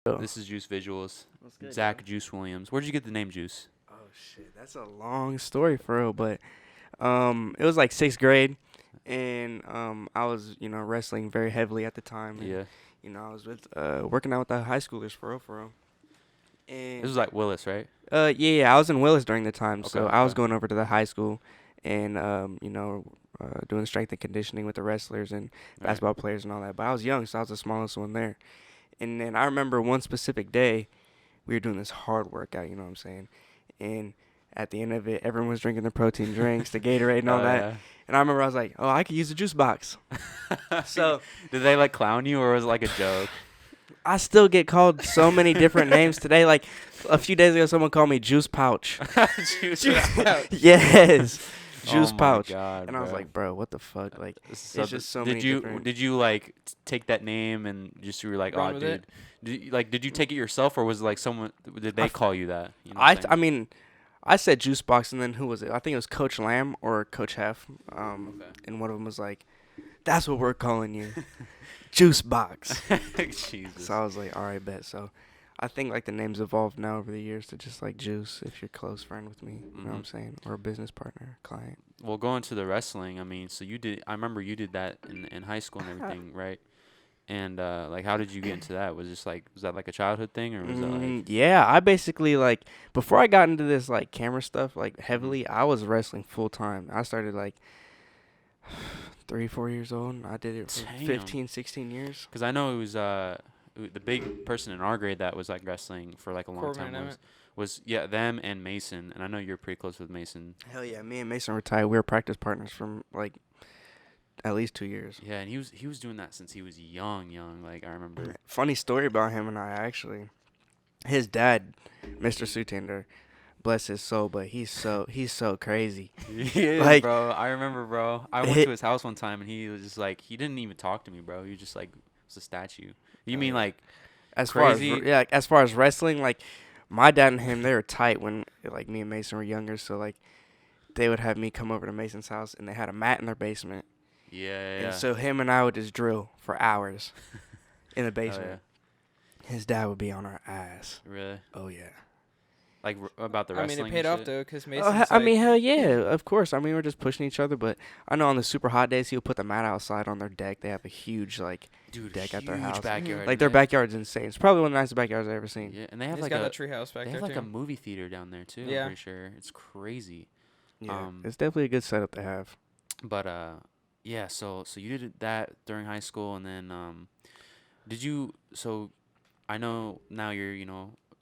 This is Juice Visuals. What's good, Zach yo? Juice Williams. Where'd you get the name Juice? Oh shit, that's a long story for real, but it was like sixth grade, and I was wrestling very heavily at the time, and Yeah. I was with working out with the high schoolers for real, This and was like Willis, right? yeah, I was in Willis during the time, Okay, so I was okay. going over to the high school, and doing strength and conditioning with the wrestlers and All right. basketball players and all that. But I was young, so I was the smallest one there, and then I remember one specific day we were doing this hard workout, you know what I'm saying? And at the end of it, everyone was drinking the protein drinks, the Gatorade and all Oh that. yeah. And I remember I was like, oh, I could use a juice box. So Did they like clown you, or was it like a joke? I still get called so many different names today. Like a few days ago, someone called me Juice Pouch. Juice. Yes, Juice Oh my Pouch. God, And I was bro. like, bro, what the fuck? Like, So it's just so did many you different. did you like take that name and just you were like, Run oh, with dude, it? did you take it yourself, or was it like someone, did they I call you that? You know what I'm I saying? I mean, I said Juice Box, and then who was it? I think it was Coach Lamb or Coach Hef. Okay. And one of them was like, "That's what we're calling you, Juice Box." Jesus. So I was like, "All right, bet." So I think like the names evolved now over the years to just like Juice if you're a close friend with me. You know what I'm saying? Or a business partner, client. Well, going to the wrestling, I mean, so you did. I remember you did that in high school and everything, right? And like, how did you get into that? Was that like a childhood thing, or was that like? Yeah, I basically like before I got into this like camera stuff like Mhm. heavily, I was wrestling full time. I started like 3, 4 years old. I did it for Damn. 15, 16 years. Because I know it was the big person in our grade that was like wrestling for like a long Corbin time and was Emmett. was yeah, them and Mason, and I know you're pretty close with Mason. Hell yeah, me and Mason retired. We were practice partners from like at least 2 years. Yeah, and he was doing that since he was young. Like I remember. Funny story about him and I actually. His dad, Mr. Sutander, bless his soul, but he's so crazy. Yeah, Like, bro. I remember, bro. I went Hi- to his house one time, and he was just like, he didn't even talk to me, bro. He just like was a statue. You Oh, mean yeah. like as crazy? far as yeah, as far as wrestling, like my dad and him, they were tight when like me and Mason were younger. So like they would have me come over to Mason's house, and they had a mat in their basement, Yeah. and so him and I would just drill for hours in the Oh, basement. His dad would be on our ass. yeah. Really? Oh yeah. Like about the I mean, wrestling. it paid and off shit? though, because Oh, Mason's I mean, like, hell yeah, of course. I mean, we're just pushing each other, but I know on the super hot days, he'll put the mat outside on their deck. They have a huge, like, Dude, deck at huge their house. backyard. like and their they- backyard's insane. It's probably one of the nicest backyards I've ever seen. Yeah, and they have he's like got a a treehouse back they there have like too. a movie theater down there too. Yeah. I'm pretty sure it's crazy. Yeah, it's definitely a good setup to have. But yeah. So you did that during high school, and then did you? So I know now you're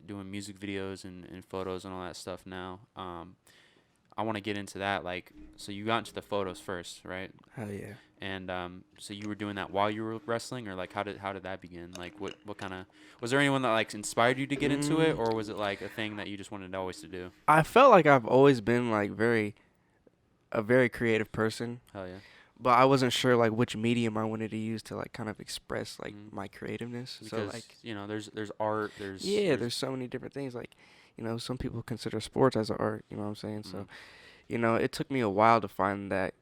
doing music videos and photos and all that stuff now. I want to get into that. Like, so you got into the photos first, right? Hell yeah. And so you were doing that while you were wrestling, or like how did that begin? Like what kind of, was there anyone that like inspired you to get into it, or was it like a thing that you just wanted always to do? I felt like I've always been, like, a very creative person, Hell yeah. but I wasn't sure, like, which medium I wanted to use to, like, kind of express, like, Mhm. my creativeness. Because So, like, there's art, there's so many different things. Like, some people consider sports as art, you know what I'm saying? So, it took me a while to find that,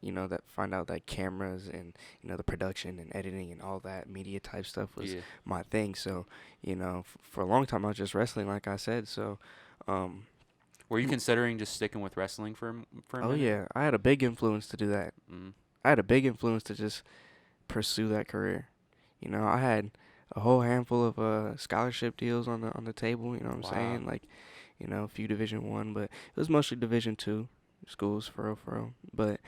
find out that cameras and, the production and editing and all that media type stuff was yeah. my thing. So, for a long time I was just wrestling, like I said. So, Were you considering just sticking with wrestling for a oh minute? yeah, I had a big influence to do that. Mm. I had a big influence to just pursue that career. I had a whole handful of scholarship deals on the table. You know what I'm saying? Wow. Like, a few Division 1, but it was mostly Division 2 schools for real. But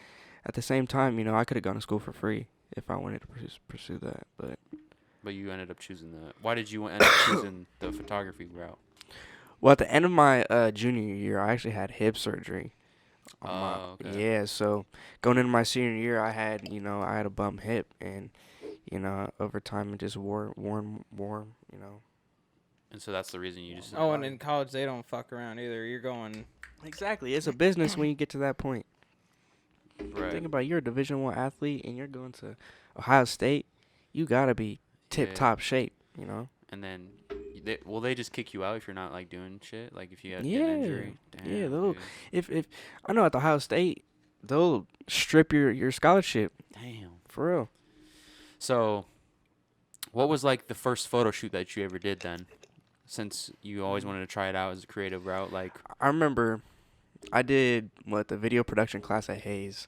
at the same time, I could have gone to school for free if I wanted to pursue that. But you ended up choosing why did you end up choosing the photography route? Well, at the end of my junior year, I actually had hip surgery. Oh, okay. Yeah, so going into my senior year, I had a bum hip, and over time it just wore. And so that's the reason you just Oh, and in college they don't fuck around either. You're going. Exactly, it's a business when you get to that point. right. Think about it, you're a Division 1 athlete, and you're going to Ohio State. You gotta be tip top shape, And then will they just kick you out if you're not like doing shit? Like if you get Yeah. an injury? Yeah, Damn, they'll- dude. If I know at the Ohio State, they'll strip your scholarship Damn. for real. So what was like the first photo shoot that you ever did then? since you always wanted to try it out as a creative route, like I remember I did the video production class at Hayes.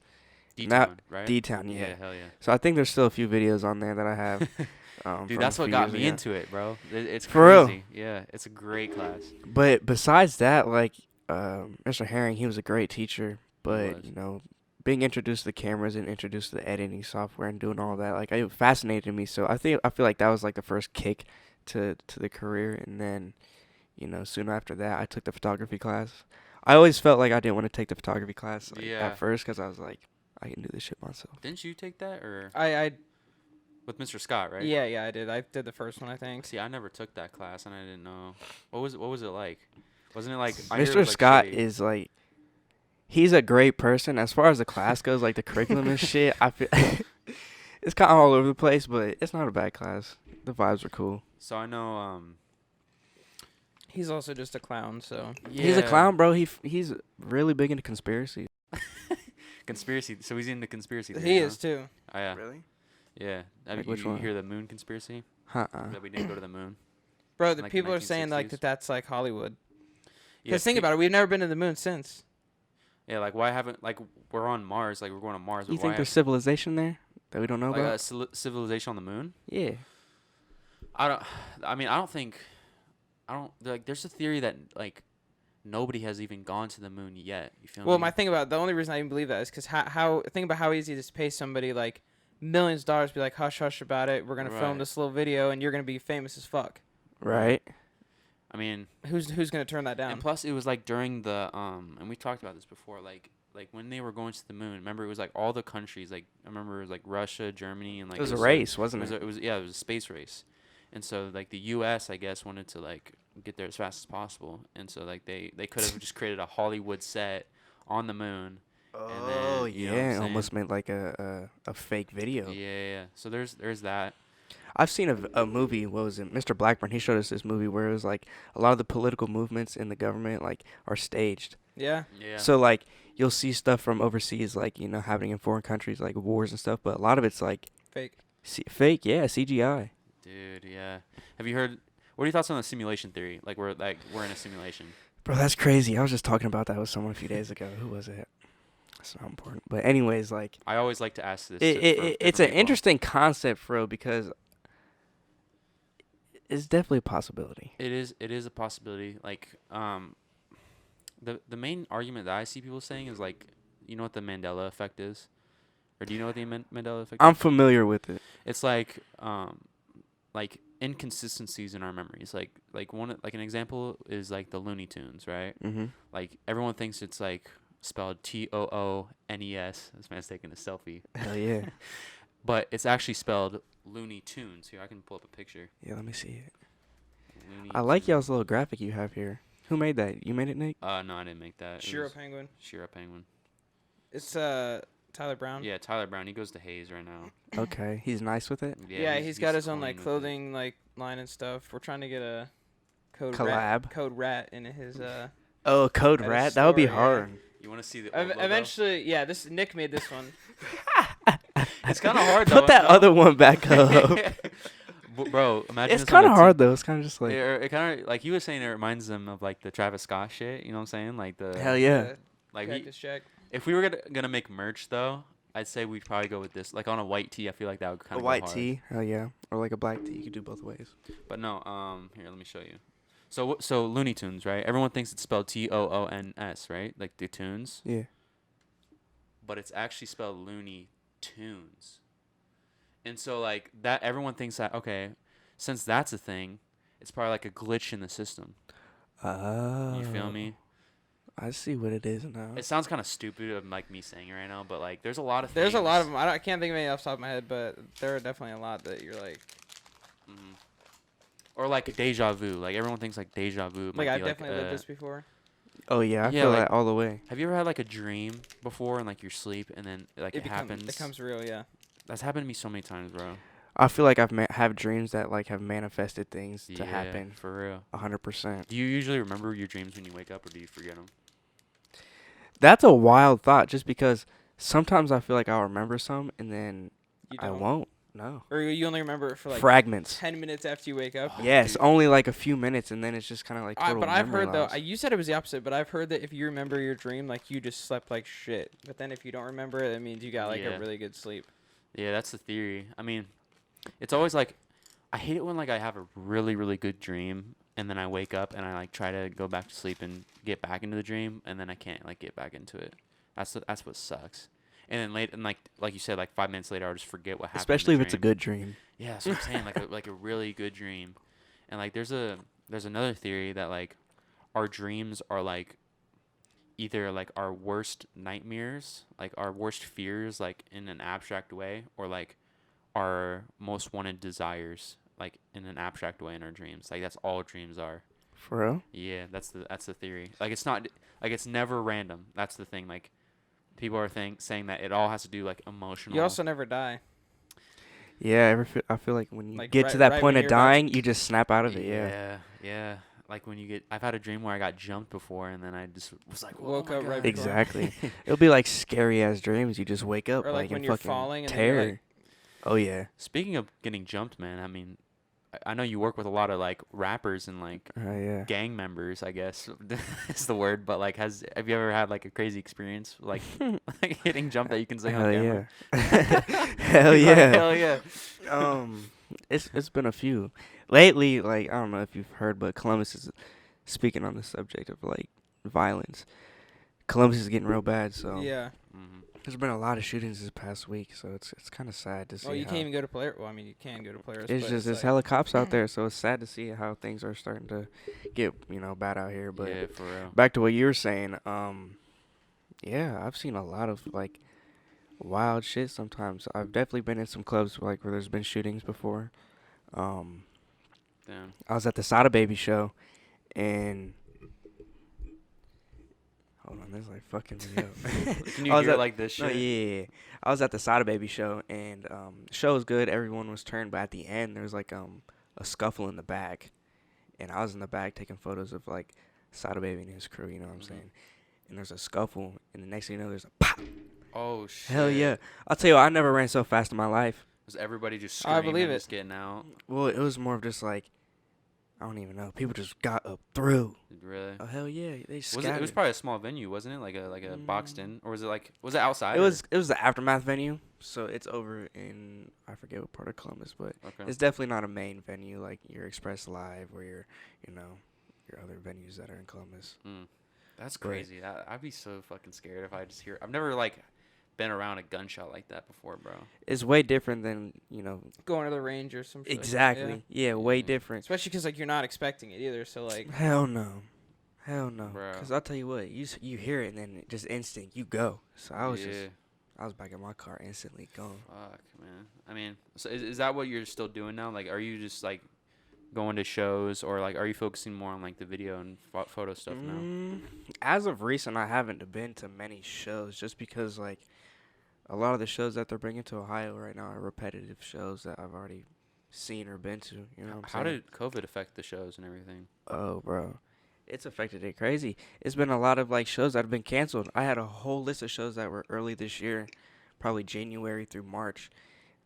D-Town, right? D-Town, yeah. Yeah, hell yeah. So I think there's still a few videos on there that I have. Dude, from that's a what few got years me ago. into it, bro. It's For real? crazy. Yeah, it's a great class. But besides that, like Mr. Herring, he was a great teacher. But was. you know, being introduced to the cameras and introduced to the editing software and doing all that, like it fascinated me. So I feel like that was like the first kick to the career. And then, you know, soon after that, I took the photography class. I always felt like I didn't want to take the photography class Yeah. at first because I was like, I can do this shit myself. Didn't you take that or I with Mr. Scott, right? yeah, I did. I did the first one, I think. See, I never took that class and I didn't know. What was it like? Wasn't it like I heard it Mr. was, like, Scott shitty. is like, he's a great person. As far as the class goes, like the curriculum and shit, I feel it's kind of all over the place, but it's not a bad class. The vibes are cool. So I know He's also just a clown, so. He's a yeah. clown, bro. He's really big into conspiracy. Conspiracy. So he's into conspiracy He theories, is too. huh? Oh, yeah. Really? Yeah. Have Like you, which you one? hear the moon conspiracy? Uh-uh. That we didn't go to the moon. Bro, the Like people are saying like 1960s? that's like Hollywood. Yeah, Because think about it, we've never been to the moon since. Yeah, like why haven't like we're on Mars, like we're going to Mars. You but think why there's civilization there that we don't know like about? a civilization on the moon? Yeah. I don't think. Like. There's a theory that like nobody has even gone to the moon yet. You feel Well, me? my thing about the only reason I even believe that is because how think about how easy it is to pay somebody like millions of dollars, be like hush hush about it. We're gonna film Right. this little video, and you're gonna be famous as fuck. Right. I mean, Who's gonna turn that down? and plus it was like during the and we talked about this before, like when they were going to the moon. Remember, it was like all the countries. Like I remember it was like Russia, Germany, and like It was a like- race, wasn't it? It was a space race, and so like the U.S. I guess wanted to like get there as fast as possible, and so like they could have just created a Hollywood set on the moon. Oh then, you know what I'm yeah, saying? almost made like a fake video. Yeah. So there's that. I've seen a movie. What was it? Mr. Blackburn. He showed us this movie where it was like a lot of the political movements in the government like are staged. Yeah. Yeah. So like you'll see stuff from overseas, like you know happening in foreign countries, like wars and stuff. But a lot of it's like Fake. fake. Yeah, CGI. Dude, yeah. Have you heard? What are your thoughts on the simulation theory? Like we're in a simulation. Bro, that's crazy. I was just talking about that with someone a few days ago. Who was it? That's not important. But anyways, like I always like to ask this. it's an interesting concept, bro, because it's definitely a possibility. It is a possibility. Like the main argument that I see people saying is like, you know what the Mandela effect is, or do you know what the Mandela effect? I'm is? familiar with it. It's like inconsistencies in our memories. Like an example is like the Looney Tunes, right? Mm-hmm. Like everyone thinks it's like spelled Toones. This man's taking a selfie. Hell yeah. But it's actually spelled Looney Tunes. Here, I can pull up a picture. Yeah, let me see it. Looney I like Tunes. y'all's little graphic you have here. Who made that? You made it, Nick? No, I didn't make that. It Shiro was Penguin. Shira Penguin. It's Tyler Brown. Yeah, Tyler Brown. He goes to Hayes right now. Okay, he's nice with it. Yeah, he's got his own clean like with it. clothing like line and stuff. We're trying to get a code Collab. code rat in his Oh, Code At his Rat. That would be store, yeah. hard. You want to see the old logo? eventually, yeah, this Nick made this one. It's kind of hard though. Put that no? other one back up. Bro, imagine It's this on kind of a hard though. It's kind of just like It kind of like you were saying. It reminds them of like the Travis Scott shit. You know what I'm saying? Like the hell yeah. like Cactus Jack. if we were gonna make merch though, I'd say we'd probably go with this. Like on a white tee, I feel like that would kind A of white tee. Hell yeah. Or like a black tee. You could do both ways. But no, here let me show you. So Looney Tunes, right? Everyone thinks it's spelled Toons, right? Like the tunes, Yeah. but it's actually spelled Looney Tunes. And so like that, everyone thinks that okay, since that's a thing, it's probably like a glitch in the system. Oh. You feel me? I see what it is now. It sounds kind of stupid of like me saying it right now, but like there's a lot of There's a lot of things. them. I can't think of any off the top of my head, but there are definitely a lot that you're like. Mhm. Or like deja vu. Like everyone thinks like deja vu. Like might I've be, definitely lived this before. Oh yeah, I Yeah, feel like- that all the way. Have you ever had like a dream before in like your sleep and then like it happens? It becomes real, yeah. That's happened to me so many times, bro. I feel like I've have dreams that like have manifested things to Yeah, happen. for real. 100%. Do you usually remember your dreams when you wake up, or do you forget them? That's a wild thought. Just because sometimes I feel like I'll remember some and then You I don't. won't. No. Or you only remember it for like Fragments. 10 minutes after you wake up? Oh, Yes, dude. only like a few minutes, and then it's just kind of like total But I've memory heard though, loss. you said it was the opposite, but I've heard that if you remember your dream, like you just slept like shit. But then if you don't remember it, that means you got like Yeah. a really good sleep. Yeah, that's the theory. I mean, it's always like, I hate it when like I have a really, really good dream and then I wake up and I like try to go back to sleep and get back into the dream and then I can't like get back into it. That's what sucks. And then like you said, like 5 minutes later, I'll just forget what happened. Especially in if the it's a dream. good dream. Yeah, that's what I'm saying. Like a really good dream, and like there's another theory that like our dreams are like either like our worst nightmares, like our worst fears, like in an abstract way, or like our most wanted desires, like in an abstract way in our dreams. Like that's all dreams are. For real? Yeah, that's the theory. Like it's not like it's never random. That's the thing. Like people are saying that it all has to do like emotional. You also never die. Yeah, I feel like when you Like, get right- to that right point when of you're about to- dying, you just snap out of it. Yeah. Yeah. Like when you get, I've had a dream where I got jumped before, and then I just was like, Woke oh my up right God. before. Exactly. It'll be like scary ass dreams. You just wake up Or, like, like when in you're fucking falling and then you're, terror. like- Oh yeah. Speaking of getting jumped, man, I mean, I know you work with a lot of like rappers and like Yeah. gang members, I guess is the word. But like, have you ever had like a crazy experience like like getting jumped that you can say Hell on camera? yeah. Hell yeah. Hell yeah. It's been a few lately. Like I don't know if you've heard, but Columbus is speaking on the subject of like violence. Columbus is getting real bad, so Yeah. Mm-hmm. there's been a lot of shootings this past week. So it's kind of sad to see. Well, you how can't even go to player. Well, I mean, you can go to players. it's but just there's like, hella cops out there, so it's sad to see how things are starting to get bad out here. But Yeah, for real. back to what you were saying, yeah, I've seen a lot of like wild shit sometimes. I've definitely been in some clubs like where there's been shootings before. Damn. I was at the Sada Baby show, and hold on, there's like fucking me up. Can you I was hear at- like this No, shit? yeah. I was at the Sada Baby show, and the show was good. Everyone was turned, but at the end there was like a scuffle in the back, and I was in the back taking photos of like Sada Baby and his crew. You know what I'm Mhm. saying? And there's a scuffle, and the next thing you know, there's a pop. Oh shit. Hell yeah! I'll tell you, what, I never ran so fast in my life. Was everybody just I screaming, believe it. just getting out? Well, it was more of just like, I don't even know. People just got up through. Really? Oh hell yeah, they Was scattered. it was probably a small venue, wasn't it? Like a boxed in, or was it outside? It or- was the Aftermath venue, so it's over in I forget what part of Columbus, but Okay. it's definitely not a main venue like your Express Live or your other venues that are in Columbus. That's But- crazy. I'd be so fucking scared if I just hear. I've never like been around a gunshot like that before, bro. It's way different than going to the range or some shit. exactly. Yeah, way Yeah. different. Especially because like you're not expecting it either. So like, Hell no. Bro. Cause I'll tell you what, you hear it and then it just instinct you go. So I was back in my car instantly gone. Fuck, man. I mean, so is that what you're still doing now? Like, are you just like going to shows, or like are you focusing more on like the video and photo stuff now? As of recent, I haven't been to many shows just because like a lot of the shows that they're bringing to Ohio right now are repetitive shows that I've already seen or been to. You know what I'm How saying? did COVID affect the shows and everything? Oh, bro. It's affected it crazy. It's been a lot of like shows that have been canceled. I had a whole list of shows that were early this year, probably January through March,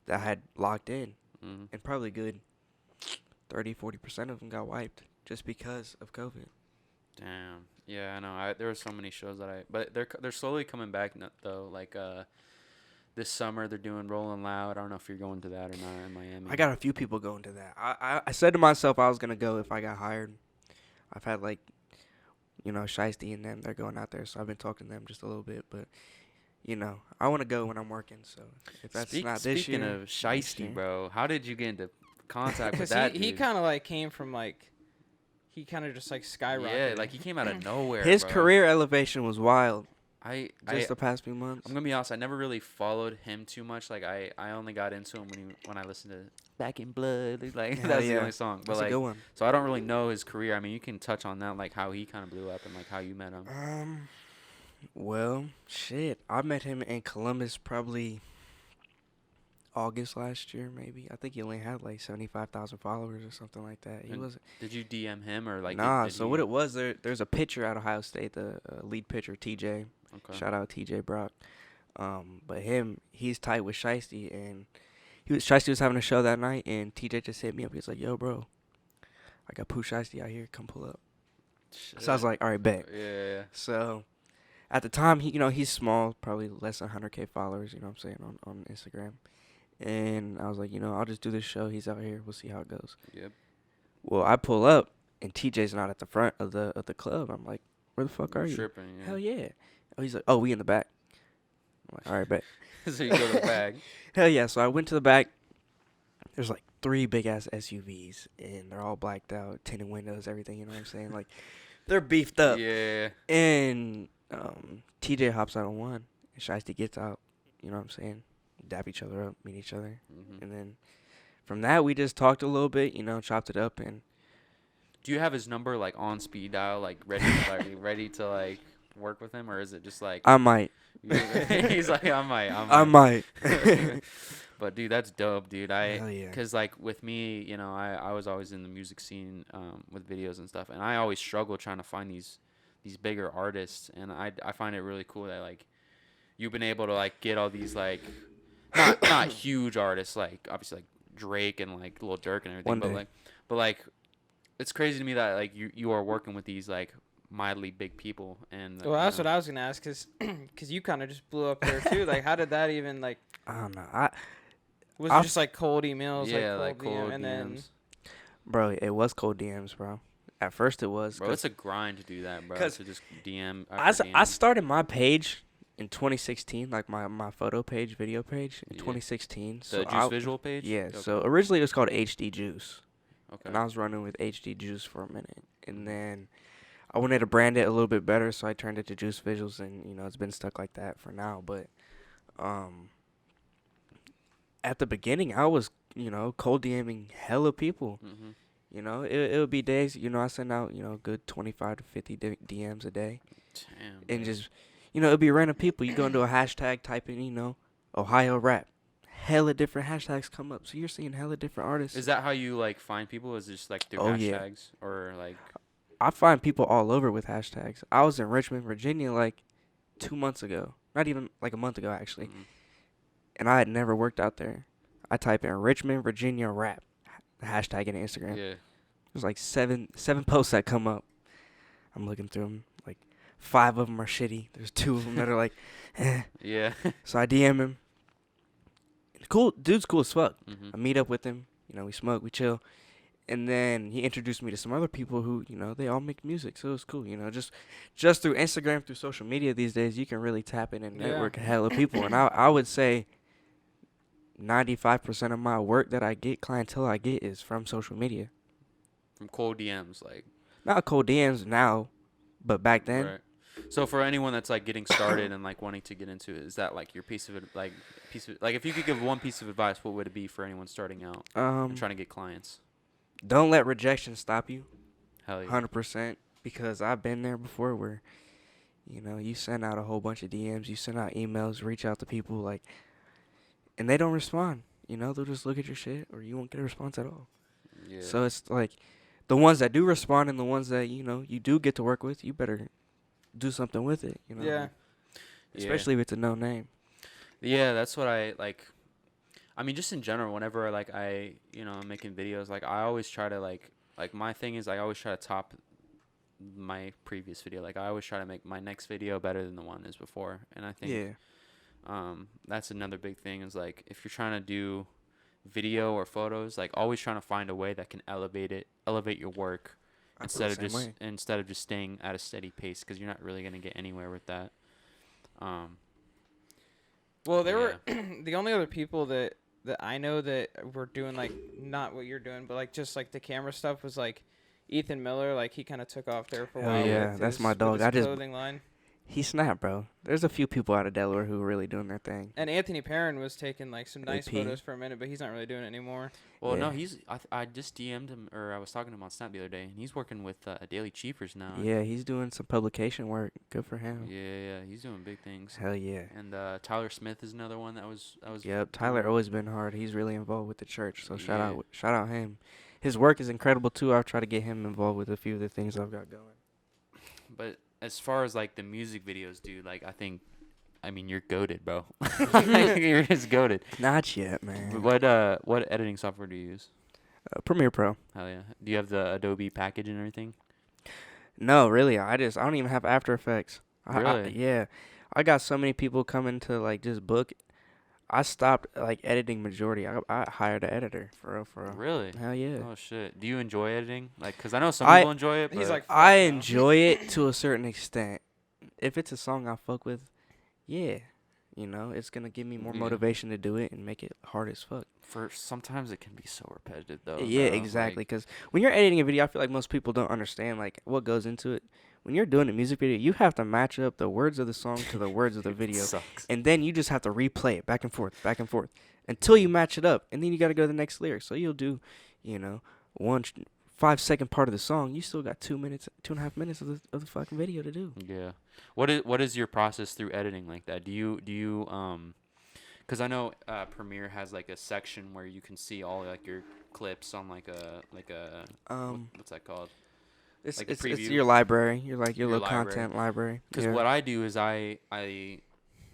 that I had locked in. Mm-hmm. And probably good 30-40% of them got wiped just because of COVID. Damn. Yeah, I know. There were so many shows but they're slowly coming back though. Like this summer they're doing Rolling Loud. I don't know if you're going to that or not in Miami. I got a few people going to that. I said to myself I was going to go if I got hired. I've had like, Shiesty and them. They're going out there. So I've been talking to them just a little bit. But, I want to go when I'm working. So if that's not this Speaking year. of next Shiesty, year. bro, how did you get into contact with because that he dude? kind of like came from like, he kind of just like skyrocketed. Yeah, like he came out of nowhere. His bro. career elevation was wild I the past few months. I'm gonna be honest. I never really followed him too much. Like I only got into him when I listened to Back in Blood. Like Hell that's the yeah. only song. But That's like, a good one. so I don't really know his career. I mean, you can touch on that, like how he kind of blew up and like how you met him. Well, shit. I met him in Columbus probably August last year, maybe. I think he only had like 75,000 followers or something like that. He And wasn't. Did you DM him or like? Nah. did So he- what it was, there's a pitcher at Ohio State, the lead pitcher TJ. Okay. Shout out TJ Brock. But he's tight with Shiesty, and Shiesty was having a show that night, and TJ just hit me up. He was like, "Yo, bro, I got Pooh Shiesty out here. Come pull up." So I was like, "All right, bet." Yeah. So at the time, he's small, probably less than 100K followers. You know what I'm saying, on Instagram. And I was like, I'll just do this show. He's out here. We'll see how it goes. Yep. Well, I pull up, and TJ's not at the front of the club. I'm like, "Where the fuck are you?" Tripping. Yeah. Hell yeah. Oh, he's like, "Oh, we in the back." I'm like, "All right, bet." So you go to the bag. Hell yeah. So I went to the back. There's like 3 big ass SUVs, and they're all blacked out, tinted windows, everything. You know what I'm saying? Like, they're beefed up. Yeah. And TJ hops out on one, and Shiesty gets out. You know what I'm saying? Dap each other up, meet each other, and then from that we just talked a little bit. Chopped it up. And do you have his number like on speed dial, like ready to like work with him, or is it just like I might? He's like, I might. I might. But dude, that's dope, dude. Hell yeah. Cause like with me, I was always in the music scene with videos and stuff, and I always struggle trying to find these bigger artists, and I find it really cool that like you've been able to like get all these like not huge artists, like obviously like Drake and like Lil Durk and everything, One day. but like it's crazy to me that like you are working with these like mildly big people. And Well, that's what I was gonna ask, cause you kind of just blew up there too. Like, how did that even like? I don't know. Was it just like cold emails? Yeah, like cold DM, and then DMs. Bro, it was cold DMs, bro. At first it was. Bro, it's a grind to do that, bro. 'cause To just DM. I DM. started my page in 2016, like my photo page, video page in Yeah. 2016. The So Juice Visual page? Yeah. Okay. So originally it was called HD Juice, Okay. and I was running with HD Juice for a minute, and then I wanted to brand it a little bit better, so I turned it to Juice Visuals, and it's been stuck like that for now. But at the beginning, I was cold DMing hella people. Mm-hmm. It would be days, I send out, good 25 to 50 DMs a day. Damn. And bro. just, it'd be random people. You go into a hashtag, type in, Ohio rap. Hella different hashtags come up. So you're seeing hella different artists. Is that how you like find people? Is it just like through hashtags or like? I find people all over with hashtags. I was in Richmond, Virginia, like 2 months ago. Not even like a month ago, actually. Mhm. And I had never worked out there. I type in Richmond, Virginia rap. Hashtag in Instagram. Yeah. There's like seven posts that come up. I'm looking through them. Like 5 of them are shitty. There's 2 of them that are like, eh. Yeah. So I DM him. Cool, dude's cool as fuck. Mm-hmm. I meet up with him. We smoke, we chill. And then he introduced me to some other people who, they all make music. So it was cool, just through Instagram, through social media these days, you can really tap in and network a hell of people. And I would say 95% of my work that I get, clientele I get, is from social media. From cold DMs, like. Not cold DMs now, but back then. Right. So for anyone that's like getting started and like wanting to get into it, is that like your piece of like if you could give one piece of advice, what would it be for anyone starting out and trying to get clients? Don't let rejection stop you. Hell yeah. 100%. Because I've been there before where, you send out a whole bunch of DMs, you send out emails, reach out to people, like, and they don't respond. They'll just look at your shit, or you won't get a response at all. Yeah. So it's like, the ones that do respond and the ones that, you do get to work with, you better do something with it, Yeah. Especially if it's a no name. Yeah, that's what I like. I mean, just in general, whenever like I'm making videos, like I always try to like my thing is I always try to top my previous video. Like I always try to make my next video better than the one is before. And I think that's another big thing is like if you're trying to do video or photos, like always trying to find a way that can elevate your work instead of just staying at a steady pace, because you're not really gonna get anywhere with that. Well, there were the only other people that I know that were doing like not what you're doing, but like just like the camera stuff was like Ethan Miller. Like he kind of took off there for a Hell while. yeah, with that's his, my with dog. his clothing line. He snapped, bro. There's a few people out of Delaware who are really doing their thing. And Anthony Perrin was taking like some nice AP. photos for a minute, but he's not really doing it anymore. Well, no, Yeah. I just DM'd him, or I was talking to him on Snap the other day, and he's working with Daily Cheapers now. Yeah, he's doing some publication work. Good for him. Yeah, he's doing big things. Hell yeah. And Tyler Smith is another one that was. Yep, Tyler always been hard. He's really involved with the church, so shout Yeah. out him. His work is incredible too. I've tried to get him involved with a few of the things I've got going. But as far as like the music videos, dude, like I think I mean, you're goated, bro. You're just goated. Not yet, man. What editing software do you use? Premiere Pro. Hell yeah. Do you have the Adobe package and everything? No, really. I don't even have After Effects. Really? Yeah. I got so many people coming to like just book. I stopped like editing majority. I hired an editor for real, for real. Really? Hell yeah. Oh shit. Do you enjoy editing? Like, cause I know some I- people enjoy it. He's but- like, I "Fuck no." enjoy it to a certain extent. If it's a song I fuck with, yeah, it's gonna give me more Yeah. motivation to do it and make it hard as fuck. for sometimes it can be so repetitive though. Yeah, bro. exactly. Like, Because when you're editing a video, I feel like most people don't understand like what goes into it. When you're doing a music video, you have to match up the words of the song to the words of the it video, sucks. and then you just have to replay it back and forth, until you match it up, and then you got to go to the next lyric. So you'll do, 5-second part of the song. You still got 2.5 minutes of the fucking video to do. Yeah. What is your process through editing like that? Do you because I know Premiere has like a section where you can see all like your clips on like a what's that called? It's Like a it's preview. your library. Your Your little library. content library. Because Yeah. what I do is I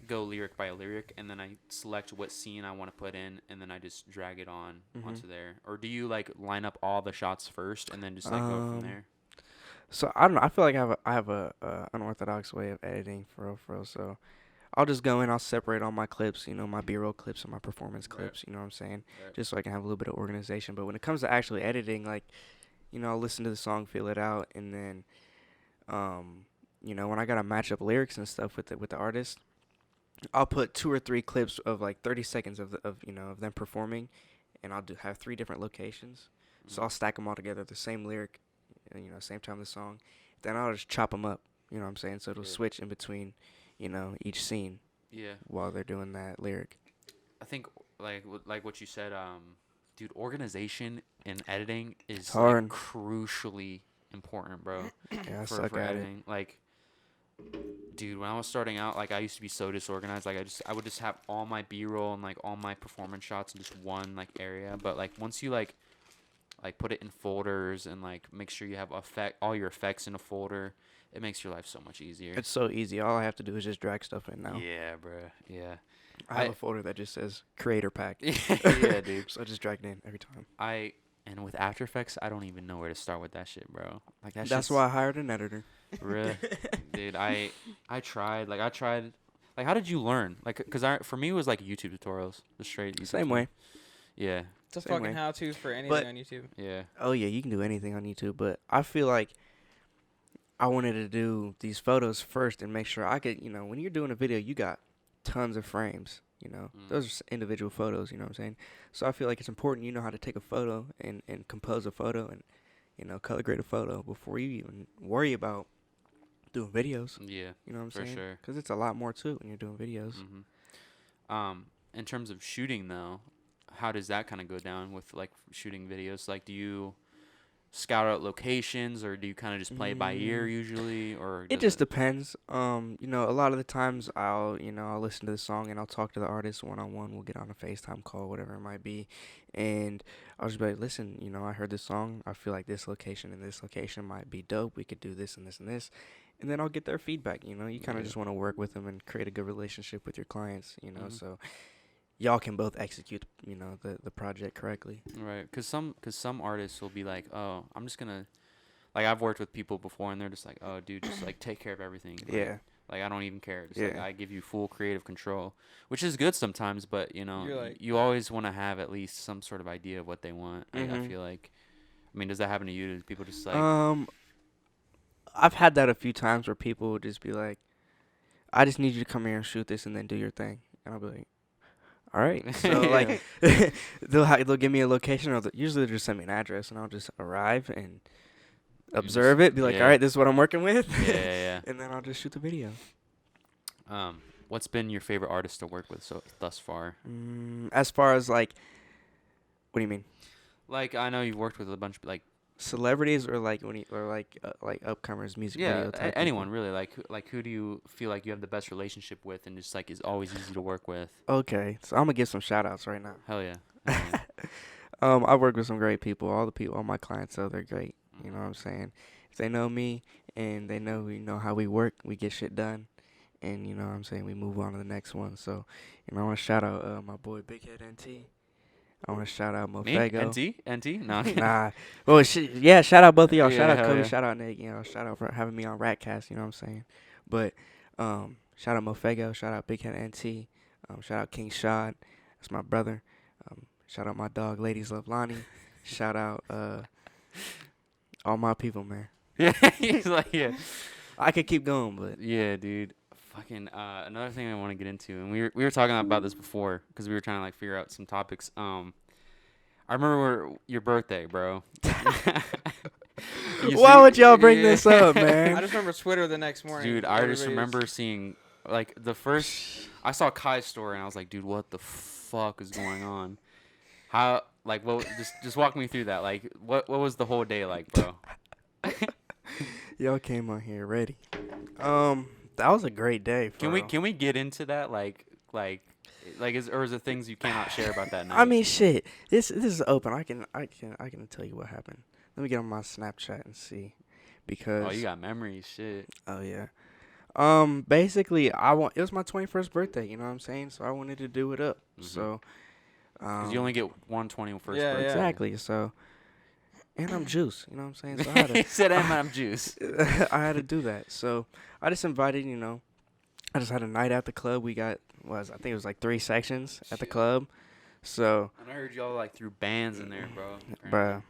go lyric by lyric, and then I select what scene I want to put in, and then I just drag it on onto there. Or do you like line up all the shots first and then just like go from there? So I don't know. I feel like I have a unorthodox way of editing for real. So I'll just go in. I'll separate all my clips. My B-roll clips and my performance Right. clips. You know what I'm saying? Right. Just so I can have a little bit of organization. But when it comes to actually editing, like, I'll listen to the song, feel it out, and then, when I gotta match up lyrics and stuff with the artist, I'll put 2 or 3 clips of like 30 seconds of them performing, and I'll have 3 different locations. So I'll stack them all together, the same lyric, same time the song. Then I'll just chop them up. You know what I'm saying? So it'll Yeah. switch in between, each scene Yeah. while they're doing that lyric. I think like what you said, dude, organization in editing is hard. like crucially important, bro. Yeah, I for suck at it. editing. Like, dude, when I was starting out, like I used to be so disorganized. Like I would just have all my B-roll and like all my performance shots in just one like area. But like once you like put it in folders and like make sure you have all your effects in a folder, it makes your life so much easier. It's so easy. All I have to do is just drag stuff in now. Yeah, bro. Yeah. I have a folder that just says creator pack. Yeah, dude. So I just drag it in every time. And with After Effects, I don't even know where to start with that shit, bro. Like That's why I hired an editor. Really, dude. I tried. Like how did you learn? Like, for me it was like YouTube tutorials, just straight YouTube. Same way. Yeah. It's a Same fucking way. how-to for anything But- on YouTube. Yeah. Oh yeah, you can do anything on YouTube, but I feel like I wanted to do these photos first and make sure I could, when you're doing a video, you got tons of frames, Those are individual photos, you know what I'm saying? So I feel like it's important you know how to take a photo and compose a photo and, color grade a photo before you even worry about doing videos. Yeah. You know what I'm For saying? sure. Because it's a lot more to it when you're doing videos. In terms of shooting though, how does that kind of go down with like shooting videos? Like, do you scout out locations, or do you kind of just play it by ear usually, or It does just depends. A lot of the times I'll listen to the song and I'll talk to the artist one-on-one. We'll get on a FaceTime call, whatever it might be. And I'll just be like, listen, I heard this song. I feel like this location and this location might be dope. We could do this and this and this. And then I'll get their feedback, You kind Yeah. of just want to work with them and create a good relationship with your clients, Mhm. So y'all can both execute, the project correctly. Right, cause some artists will be like, oh, I'm just gonna, like I've worked with people before and they're just like, oh, dude, just like take care of everything. Yeah. Like I don't even care. Just like Yeah. I give you full creative control, which is good sometimes, but You're like- you always want to have at least some sort of idea of what they want. I Mhm. feel like, I mean, does that happen to you? Do people just like, I've had that a few times where people would just be like, I just need you to come here and shoot this and then do your thing. And I'll be like, all right. So, like, they'll give me a location, or usually they'll just send me an address, and I'll just arrive and You observe just- it, be like, yeah. all right, this is what I'm working with. yeah. And then I'll just shoot the video. What's been your favorite artist to work with thus far? As far as, like, what do you mean? Like I know you've worked with a bunch of like Celebrities or, like, like upcomers, music video type anyone people? really. Like who do you feel like you have the best relationship with and just like is always easy to work with? Okay, so I'm going to give some shout-outs right now. Hell yeah. Hell yeah. I work with some great people. All my clients, so they're great. You know what I'm saying? If they know me and they know how we work, we get shit done. and you know what I'm saying, we move on to the next one. So, you know, I want to shout out my boy Big Head NT. I want to shout out Me? Mofego. NT? No. Nah. Well, yeah, shout out both of y'all. Yeah, Shout out hell Kobe. yeah. Shout out Nick. You know, shout out for having me on RatCast. You know what I'm saying? But shout out Mofego. Shout out Big Head NT. Shout out King Shad. That's my brother. Shout out my dog, Ladies Love Lonnie. Shout out all my people, man. Yeah, he's like, yeah. I could keep going, but Yeah, dude. Fucking another thing I want to get into, and we were talking about this before because we were trying to like figure out some topics. I remember your birthday, bro. why would y'all bring this up, I man? just remember Twitter the next morning. Dude, I just everybody remember seeing like the first. I saw Kai's story and I was like, dude, what the fuck is going on? How like what? Just walk me through that. Like what was the whole day like, bro? Y'all came on here ready. That was a great day. Can we get into that? Like is it things you cannot share about that night? I mean, shit. This is open. I can tell you what happened. Let me get on my Snapchat and see, because oh, you got memories, shit. oh yeah. Basically, it was my 21st birthday. You know what I'm saying? So I wanted to do it up. Mhm. So, Because you only get 121st Yeah, yeah. birthday. exactly. So, and I'm juice. You know what I'm saying? So I had He to, said, I'm juice. I had to do that. So I just invited. You know, I just had a night at the club. We got I think it was like 3 sections at the club. So, And I heard y'all like threw bands in there, bro. bruh,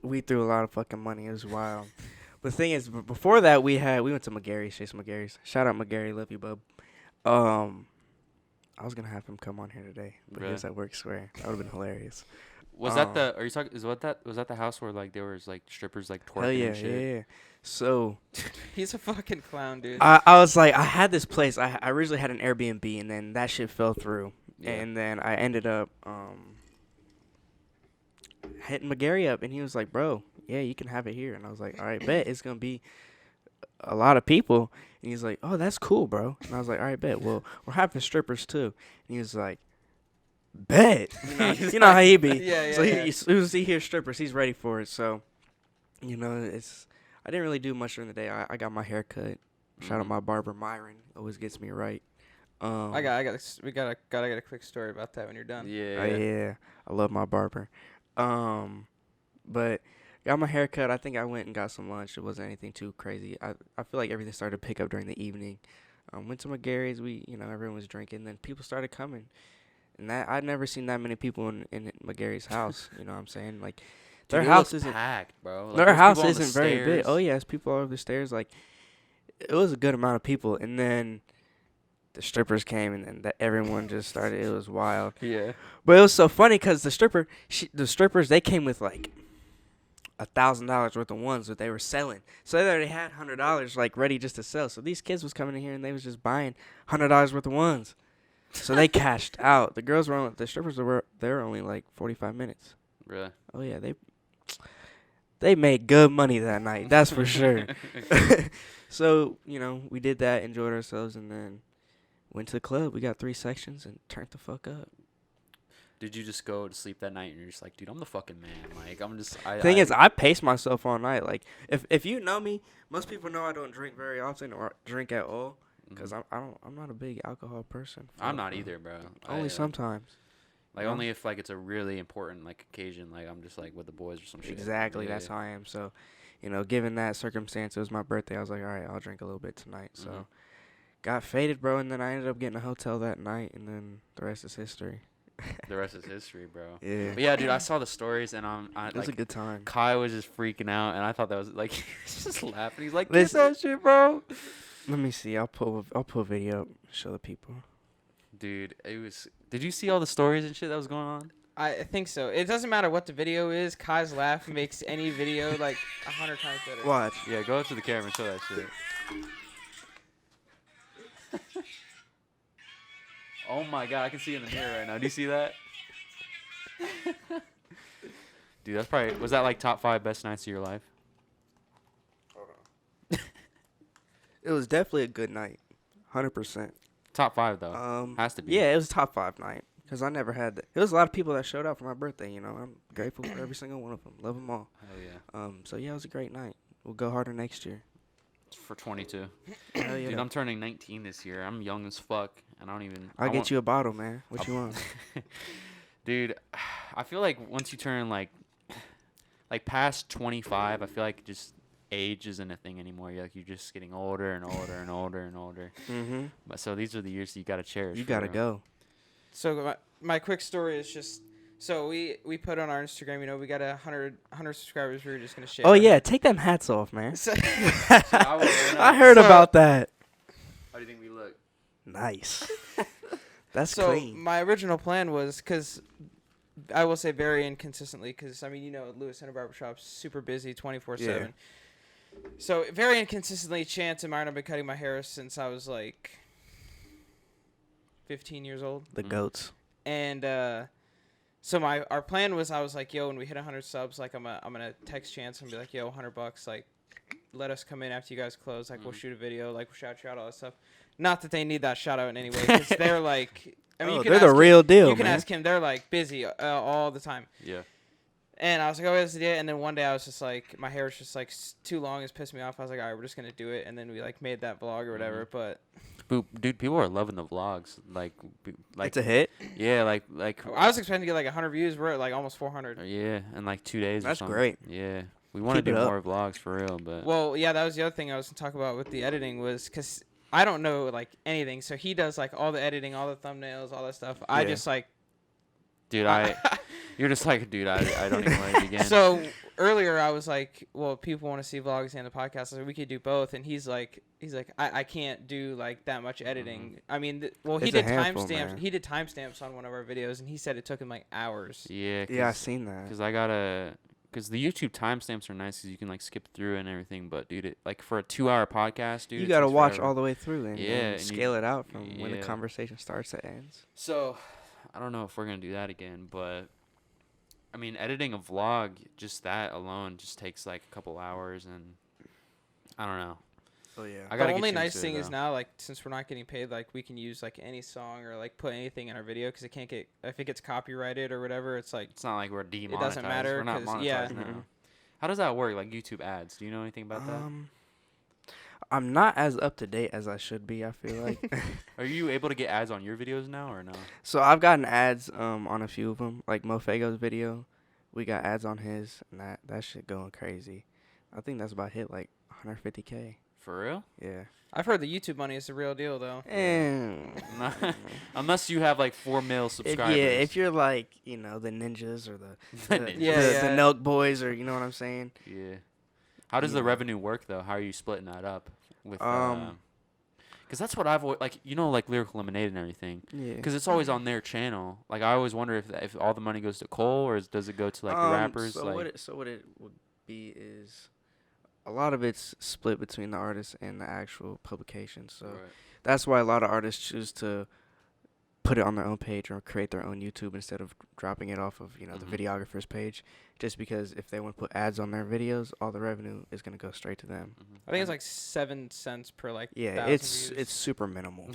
we threw a lot of fucking money. It was wild. But the thing is, before that, we went to McGarry's, Chase McGarry's. Shout out McGarry, love you, bub. I was gonna have him come on here today, but he was at Work Square. That would have been hilarious. Was that the? Are you talking? Was that the house where like there was like strippers like twerking Hell yeah, and shit? yeah. So He's a fucking clown, dude. I was like, I had this place. I originally had an Airbnb, and then that shit fell through, Yeah. and then I ended up hitting McGarry up, and he was like, "Bro, yeah, you can have it here." And I was like, "All right, bet it's gonna be a lot of people." And he's like, "Oh, that's cool, bro." And I was like, "All right, bet. Well, we're having strippers too." And he was like, "Bet." You know how he be. Yeah, So yeah. as soon as he hears strippers, he's ready for it. So, you know, I didn't really do much during the day. I got my hair cut. Shout out my barber Myron. Always gets me right. I gotta get a quick story about that when you're done. Yeah. Yeah, I love my barber. But got my hair cut. I think I went and got some lunch. It wasn't anything too crazy. I feel like everything started to pick up during the evening. Went to McGarry's. Everyone was drinking. Then people started coming. And that I'd never seen that many people in McGarry's house. You know what I'm saying? Like, their Dude, house it was isn't packed, bro. Like, their there's house people on the isn't very big. stairs. Oh yes, people all over the stairs. Like, it was a good amount of people. And then the strippers came, and then everyone just started. It was wild. Yeah. But it was so funny because the strippers, they came with like $1,000 worth of ones that they were selling. So they already had $100 like ready just to sell. So these kids was coming in here and they was just buying $100 worth of ones. So they cashed out. The strippers were there only like 45 minutes. Really? Oh yeah, they made good money that night. That's for sure. So, we did that, enjoyed ourselves, and then went to the club. We got 3 sections and turned the fuck up. Did you just go to sleep that night and you're just like, dude, I'm the fucking man? Like, I'm just. Thing is, I pace myself all night. Like, if you know me, most people know I don't drink very often or drink at all, because I'm not a big alcohol person. I'm not either, bro. Only sometimes. Like, only if like it's a really important like occasion. Like, I'm just like with the boys or some shit. Exactly. Yeah, That's yeah. how I am. So, given that circumstance, it was my birthday. I was like, all right, I'll drink a little bit tonight. So, got faded, bro, and then I ended up getting a hotel that night, and then the rest is history. The rest is history, bro. Yeah. But yeah, dude, I saw the stories and It was a good time. Kai was just freaking out, and I thought that was like he was just laughing. He's like, "Get Listen. that shit, bro." Let me see. I'll pull a video up, show the people. Dude, it was. Did you see all the stories and shit that was going on? I think so. It doesn't matter what the video is. Kai's laugh makes any video like 100 times better. Watch. Yeah, go up to the camera and show that shit. Oh my god, I can see it in the mirror right now. Do you see that? Dude, that's probably. Was that like top 5 best nights of your life? It was definitely a good night. 100%. Top 5 though. Has to be. Yeah, it was a top 5 night. Because I never had that. There was a lot of people that showed up for my birthday, I'm grateful for every single one of them. Love them all. Hell yeah. So, yeah, it was a great night. We'll go harder next year. For 22. Hell yeah. Dude, I'm turning 19 this year. I'm young as fuck, and I don't even. I'll get you a bottle, man. What you want? Dude, I feel like once you turn like past 25, I feel like just age isn't a thing anymore. You're just getting older and older and older and older. Mm-hmm. But so these are the years that you gotta cherish. You gotta go. So my quick story is just. So we put on our Instagram, we got 100 subscribers. We were just gonna share. Oh yeah, take them hats off, man. So I heard about that. How do you think we look? Nice. That's so clean. my original plan was because I will say very inconsistently because Lewis Center Barbershop's super busy 24/7. Yeah. So very inconsistently, Chance and Myron have been cutting my hair since I was like 15 years old. The goats. And so our plan was, I was like, yo, when we hit 100 subs, like I'm gonna text Chance and be like, yo, $100, like let us come in after you guys close, like we'll shoot a video, like we'll shout you out, all that stuff. Not that they need that shout out in any way, because they're like, I mean, you can they're the real deal. You can man. ask him; they're like busy all the time. Yeah. And I was like, oh, that's the idea. And then one day I was just like, my hair was just like too long, it's pissed me off. I was like, all right, we're just gonna do it. And then we like made that vlog or whatever. But Dude, people are loving the vlogs. Like It's a hit. Yeah, like I was expecting to get like 100 views. We're at like almost 400. yeah, in like 2 days. That's or something. great. Yeah, we want to Keep do it up. more vlogs for real, but Well, yeah, that was the other thing I was gonna talk about with the editing was because I don't know like anything. So he does like all the editing, all the thumbnails, all that stuff. I Yeah. just like. dude, you're just like, dude, I don't even want to begin. So earlier I was like, well, people want to see vlogs and the podcast. I was like, we could do both. And he's like, I can't do like that much editing. I mean, he It's did a handful, timestamps. man. He did timestamps on one of our videos, and he said it took him like hours. yeah, Yeah, I seen that. because the YouTube timestamps are nice because you can like skip through and everything. But dude, like for a 2-hour podcast, dude, You it gotta takes watch forever. all the way through and, Yeah, and and scale it out from when the yeah. conversation starts to ends. So, I don't know if we're gonna do that again, but I mean, editing a vlog, just that alone, just takes like a couple hours, and I don't know. Oh yeah. I The gotta only get nice used to thing it, is though. now, like, since we're not getting paid, like, we can use like any song or like put anything in our video because it can't get if it gets copyrighted or whatever. It's like It's not like we're demonetized. doesn't matter We're not 'cause, monetized yeah. now. Mhm. How does that work? Like YouTube ads? Do you know anything about that? I'm not as up to date as I should be, I feel like. Are you able to get ads on your videos now or no? So I've gotten ads on a few of them, like Mofago's video. We got ads on his, and that shit going crazy. I think that's about hit like 150K. For real? Yeah. I've heard the YouTube money is the real deal though. And Unless you have like 4 mil subscribers. if you're like, the ninjas or the Ninjas. Yeah. the Nelk boys, or you know what I'm saying. Yeah. How does the Yeah. revenue work though? How are you splitting that up? With because that's what I've like like Lyrical Lemonade and everything. Yeah. Because it's always on their channel. Like I always wonder if all the money goes to Cole or does it go to like the rappers? So like what it would be is a lot of it's split between the artist and the actual publication. So Right. that's why a lot of artists choose to put it on their own page or create their own YouTube instead of dropping it off of the Mhm. videographer's page. Just because if they want to put ads on their videos, all the revenue is gonna go straight to them. I think it's like 7 cents per like. Yeah, 1,000 it's views. super minimal.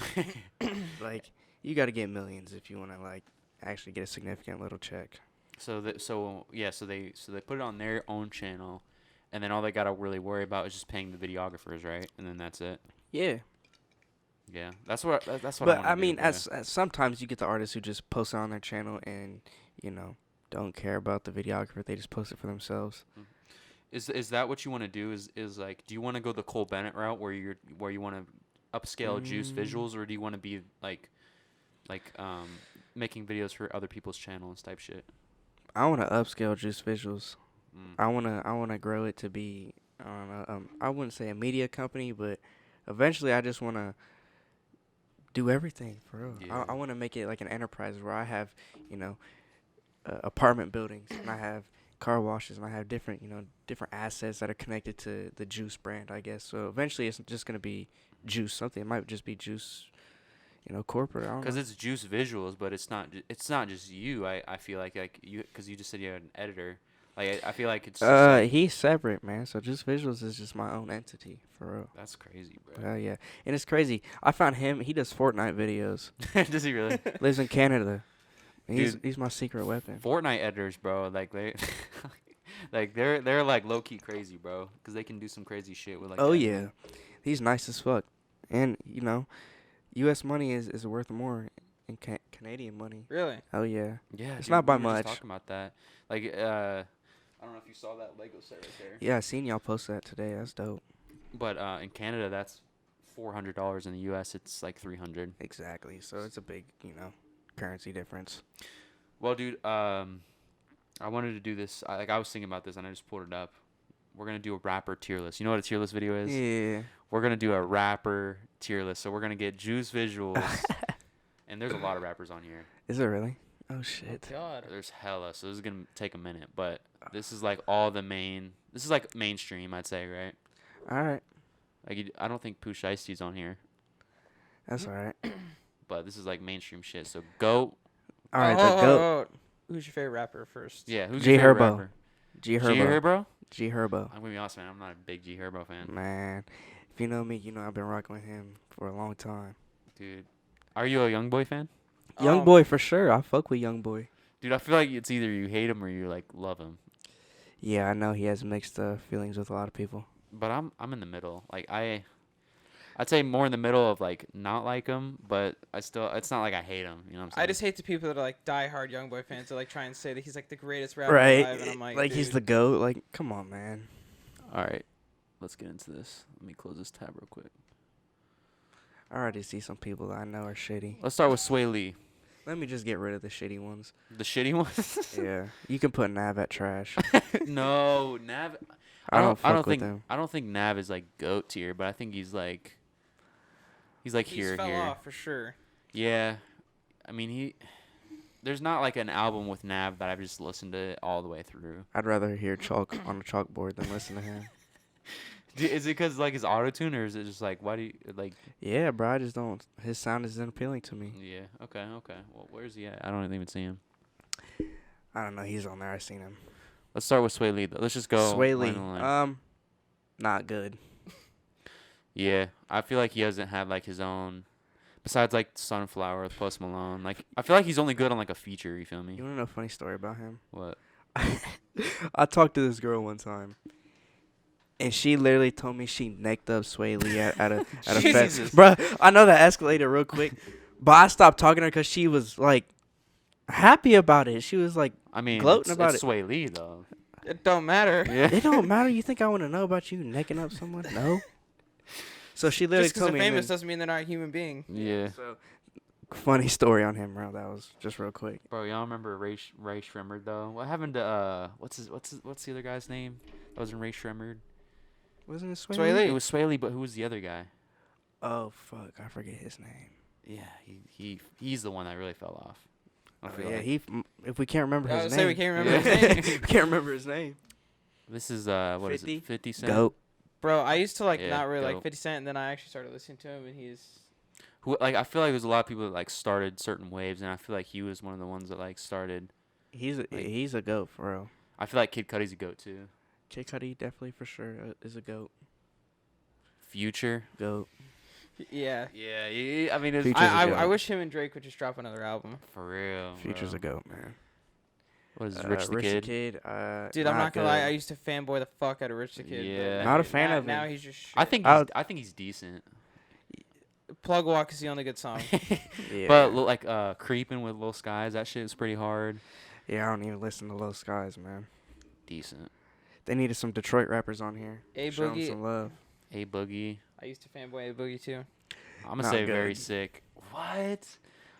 Like you got to get millions if you want to like actually get a significant little check. So they put it on their own channel, and then all they gotta really worry about is just paying the videographers, right? And then that's it. Yeah. Yeah, that's what. But I I mean, do, as sometimes you get the artists who just post it on their channel and don't care about the videographer. They just post it for themselves. Is that what you want to do? Is like, do you want to go the Cole Bennett route where you want to upscale juice visuals, or do you want to be like making videos for other people's channels type shit? I want to upscale Juice Visuals. Mm. I wanna grow it to be I wouldn't say a media company, but eventually I just want to do everything for real. Yeah. I want to make it like an enterprise where I have apartment buildings and I have car washes and I have different assets that are connected to the Juice brand, I guess. So eventually it's just gonna be Juice something. It might just be Juice, corporate. I don't know. Because it's juice visuals, but it's not just you. I feel like you, because you just said you had an editor. Like I feel like it's just like, He's separate, man. So Juice Visuals is just my own entity for real. that's crazy, bro. Yeah, and it's crazy. I found him. He does Fortnite videos. Does he really? Lives in Canada. He's Dude. he's my secret weapon. Fortnite editors, bro. Like they Like they're like low key crazy, bro, because they can do some crazy shit with like. Oh that yeah, money. he's nice as fuck, and U.S. money is worth more in Canadian money. Really? Oh yeah, Yeah, it's dude, not by we were just much. talking about that. Like, I don't know if you saw that Lego set right there. Yeah, I seen y'all post that today. That's dope. But in Canada, that's $400. In the U.S., it's like $300. Exactly. So it's a big currency difference. Well, dude, I wanted to do this. I was thinking about this, and I just pulled it up. We're gonna do a rapper tier list. You know what a tier list video is? Yeah. We're gonna do a rapper tier list. So we're gonna get Juice visuals, and there's a lot of rappers on here. Is it really? Oh shit. God. There's hella. So this is gonna take a minute, but this is like all the main. This is like mainstream, I'd say, right? All right. Like I don't think Pooh Shiesty's on here, That's all right. but this is like mainstream shit. So GOAT. All right. The goat. Who's your favorite rapper first? Yeah, who's G your favorite Herbo. rapper? G G Herbo. Herbo. G Herbo. I'm gonna be honest, man. I'm not a big G Herbo fan, Man, if you know me, you know I've been rocking with him for a long time. dude. Are you a Young Boy fan? Young Boy for sure. I fuck with Young Boy. Dude, I feel like it's either you hate him or you like love him. Yeah, I know he has mixed feelings with a lot of people. But I'm in the middle. Like I'd say more in the middle of like not like him, but it's not like I hate him. You know what I'm saying? I just hate the people that are like diehard YoungBoy fans that like try and say that he's like the greatest rapper Right. alive, and I'm like, Like he's dude. the goat. Like, come on, man. All right, let's get into this. Let me close this tab real quick. I already see some people that I know are shitty. Let's start with Sway Lee. Let me just get rid of the shitty ones. The shitty ones. Yeah, you can put Nav at trash. No, Nav. I don't fuck with think him. I don't think Nav is like goat tier, but I think he's like He's here. fell off for sure. Yeah, I mean there's not like an album with Nav that I've just listened to it all the way through. I'd rather hear chalk on a chalkboard than listen to him. Is it because like his auto tune, or is it just like why do you like? Yeah, bro, I just don't. His sound isn't appealing to me. Yeah. Okay. Well, where's he at? I don't even see him. I don't know. He's on there. I seen him. Let's start with Sway Lee. Let's just go. Sway line Lee. to line. Not good. Yeah, I feel like he hasn't had like his own. Besides like Sunflower with Post Malone, like I feel like he's only good on like a feature. You feel me? You wanna know a funny story about him? What? I talked to this girl one time, and she literally told me she necked up Sway Lee at a fest. Jesus. Bruh, I know that escalated real quick, but I stopped talking to her because she was like happy about it. She was like, I mean, gloating about it's it. Sway Lee though. It don't matter. Yeah. it don't matter. You think I want to know about you necking up someone? No. So she literally Just because told they're me. famous doesn't mean they're not a human being. Yeah. So funny story on him, bro. That was just real quick. Bro, y'all remember Ray Shremmerd though? What happened to what's the other guy's name? That was in Ray Shremmerd. Wasn't it Sway Sway Lee? Lee. It was Sway Lee, but who was the other guy? Oh fuck, I forget his name. Yeah, he's the one that really fell off. I feel Yeah, like. if we can't remember I his was name, say we can't remember Yeah. his name. we can't remember his name. This is what is 50? it? 50 Cent. Goat. Bro, I used to like Yeah, not really dope. like 50 Cent, and then I actually started listening to him, and he's Who like I feel like there's a lot of people that like started certain waves, and I feel like he was one of the ones that like started. He's a goat for real. I feel like Kid Cudi's a goat too. Kid Cudi definitely for sure is a goat. Future. Goat. yeah. Yeah, I mean, it's Future's a I goat. wish him and Drake would just drop another album. for real. Future's bro. a goat, man. What is it, Rich the Kid? Dude, I'm not gonna lie, I good. used to fanboy the fuck out of Rich the Kid. but Yeah. Not a now- fan now- of him. Now he's just shit. I think I'll- I think he's decent. Plug Walk is the only good song. Yeah. But like creeping with Lil Skies, that shit is pretty hard. Yeah, I don't even listen to Low Skies, man. Decent. They needed some Detroit rappers on here. A Show 'em Boogie. some love. A Boogie. I used to fanboy A Boogie too. I'm gonna Not say very good. sick. What?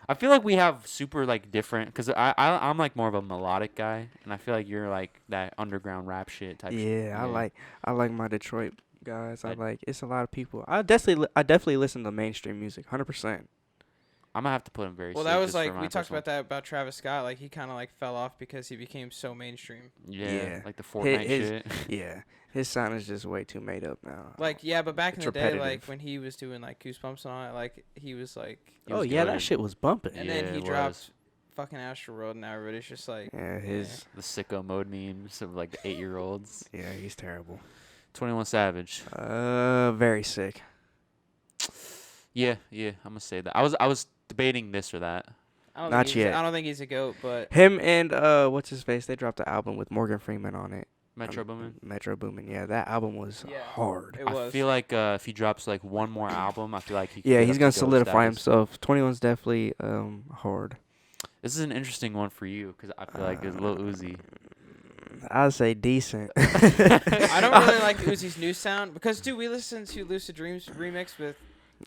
I feel like we have super like different, cause I'm like more of a melodic guy, and I feel like you're like that underground rap shit type. Yeah, I like my Detroit guys. I- It's a lot of people. I definitely listen to mainstream music, 100%. I'm gonna have to put him very. Well, sick that was just for like my we talked personal- about that about Travis Scott. Like he kind of like fell off because he became so mainstream. Yeah, Yeah. like the Fortnite his- shit. Yeah, his sound is just way too made up now. Like yeah, but back It's in the day, like repetitive. when he was doing like Goosebumps and all that, like he was like, He Oh was yeah, that goated. shit was bumping. and Yeah, then he it dropped was. fucking Astroworld, and now everybody's just like, Yeah, his The sicko mode memes of like the 8-year-olds. yeah, he's terrible. 21 Savage. Very sick. Yeah, I'm gonna say that. I was debating this or that. I don't Not think he's, yet. I don't think he's a goat, but Him and what's his face? They dropped an album with Morgan Freeman on it. Metro Boomin. Metro Boomin. Yeah, that album was Yeah. hard. It I was. feel like if he drops like one more album, I feel like he. Could Yeah, get he's up gonna to GOAT solidify status. himself. 21's definitely hard. This is an interesting one for you because I feel like it's Lil Uzi. I'd say decent. I don't really like Uzi's new sound because, dude, we listened to Lucid Dreams remix with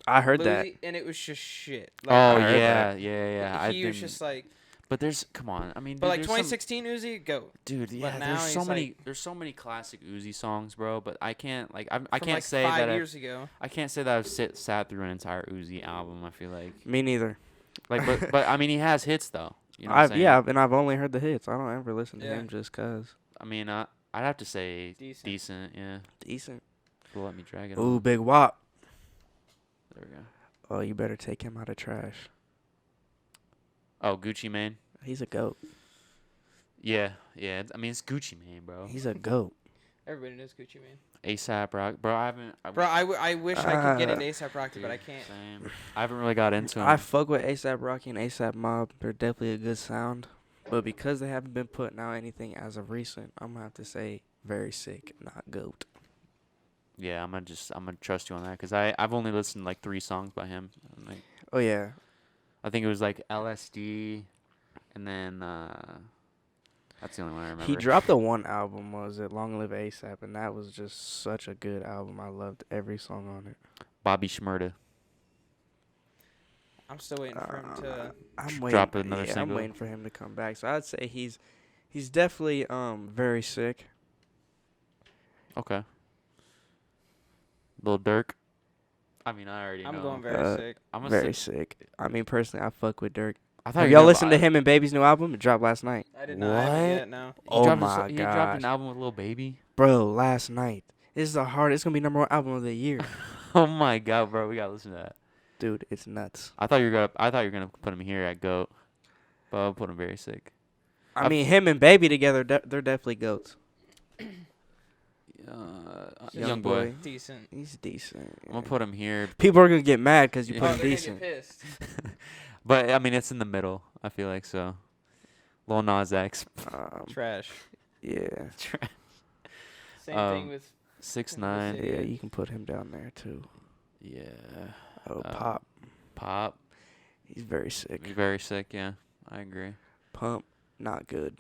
I heard Lil that. Uzi, and it was just shit. Oh I heard yeah, that. yeah. He was just like, But there's come on. I mean, but dude, like there's some- 2016 Uzi, go. Dude, yeah. now There's so he's many. like- There's so many classic Uzi songs, bro. But I can't like. I From can't like say 5 that. years ago. I can't say that I've sat through an entire Uzi album. I feel like. Me neither. Like, but I mean, he has hits though. You know what I'm saying? And I've only heard the hits. I don't ever listen to Yeah. him just cause. I mean, I'd have to say Decent. decent. Yeah. Decent. If you'll let me drag it. Ooh, on. Big Wop. There we go. Oh, you better take him out of trash. Oh, Gucci Mane. He's a goat. Yeah. I mean, it's Gucci Mane, bro. He's a goat. Everybody knows Gucci Mane. ASAP Rock, bro. I haven't. Bro, I wish I could get into ASAP Rocky, but I can't. Same. I haven't really got into him. I fuck with ASAP Rocky and ASAP Mob. They're definitely a good sound. But because they haven't been putting out anything as of recent, I'm gonna have to say very sick, not goat. Yeah, I'm gonna trust you on that because I've only listened to like 3 songs by him. And, like, Oh yeah. I think it was like LSD, and then that's the only one I remember. He dropped the one album, was it Long Live ASAP, and that was just such a good album. I loved every song on it. Bobby Shmurda. I'm still waiting for him to. I'm waiting. Drop another I'm single. waiting for him to come back. So I'd say he's definitely very sick. Okay. Lil Durk. I mean, I already know. I'm going very sick. I'm gonna Very say, sick. I mean, personally, I fuck with Dirk. I thought Have you were y'all gonna- listened to him and Baby's new album? It dropped last night. I did not. I haven't What? yet, no. He Oh dropped my he dropped an gosh. album with Lil Baby. Bro, last night. This is it's gonna be number 1 album of the year. Oh my god, bro, we gotta listen to that. Dude, it's nuts. I thought you were gonna put him here at GOAT, but I'll put him very sick. I mean, him and Baby together, they're definitely goats. Young boy. Decent. He's decent. I'm gonna put him here, People are gonna get mad because you Yeah. put Oh, him they're gonna decent. get pissed. but I mean it's in the middle. I feel like so. Lil Nas X. Trash. Yeah. Same thing with. 6ix9ine. Yeah. Yeah, you can put him down there too. Yeah. Oh, Pop. Pop. He's very sick. He's very sick. Yeah, I agree. Pump, not good.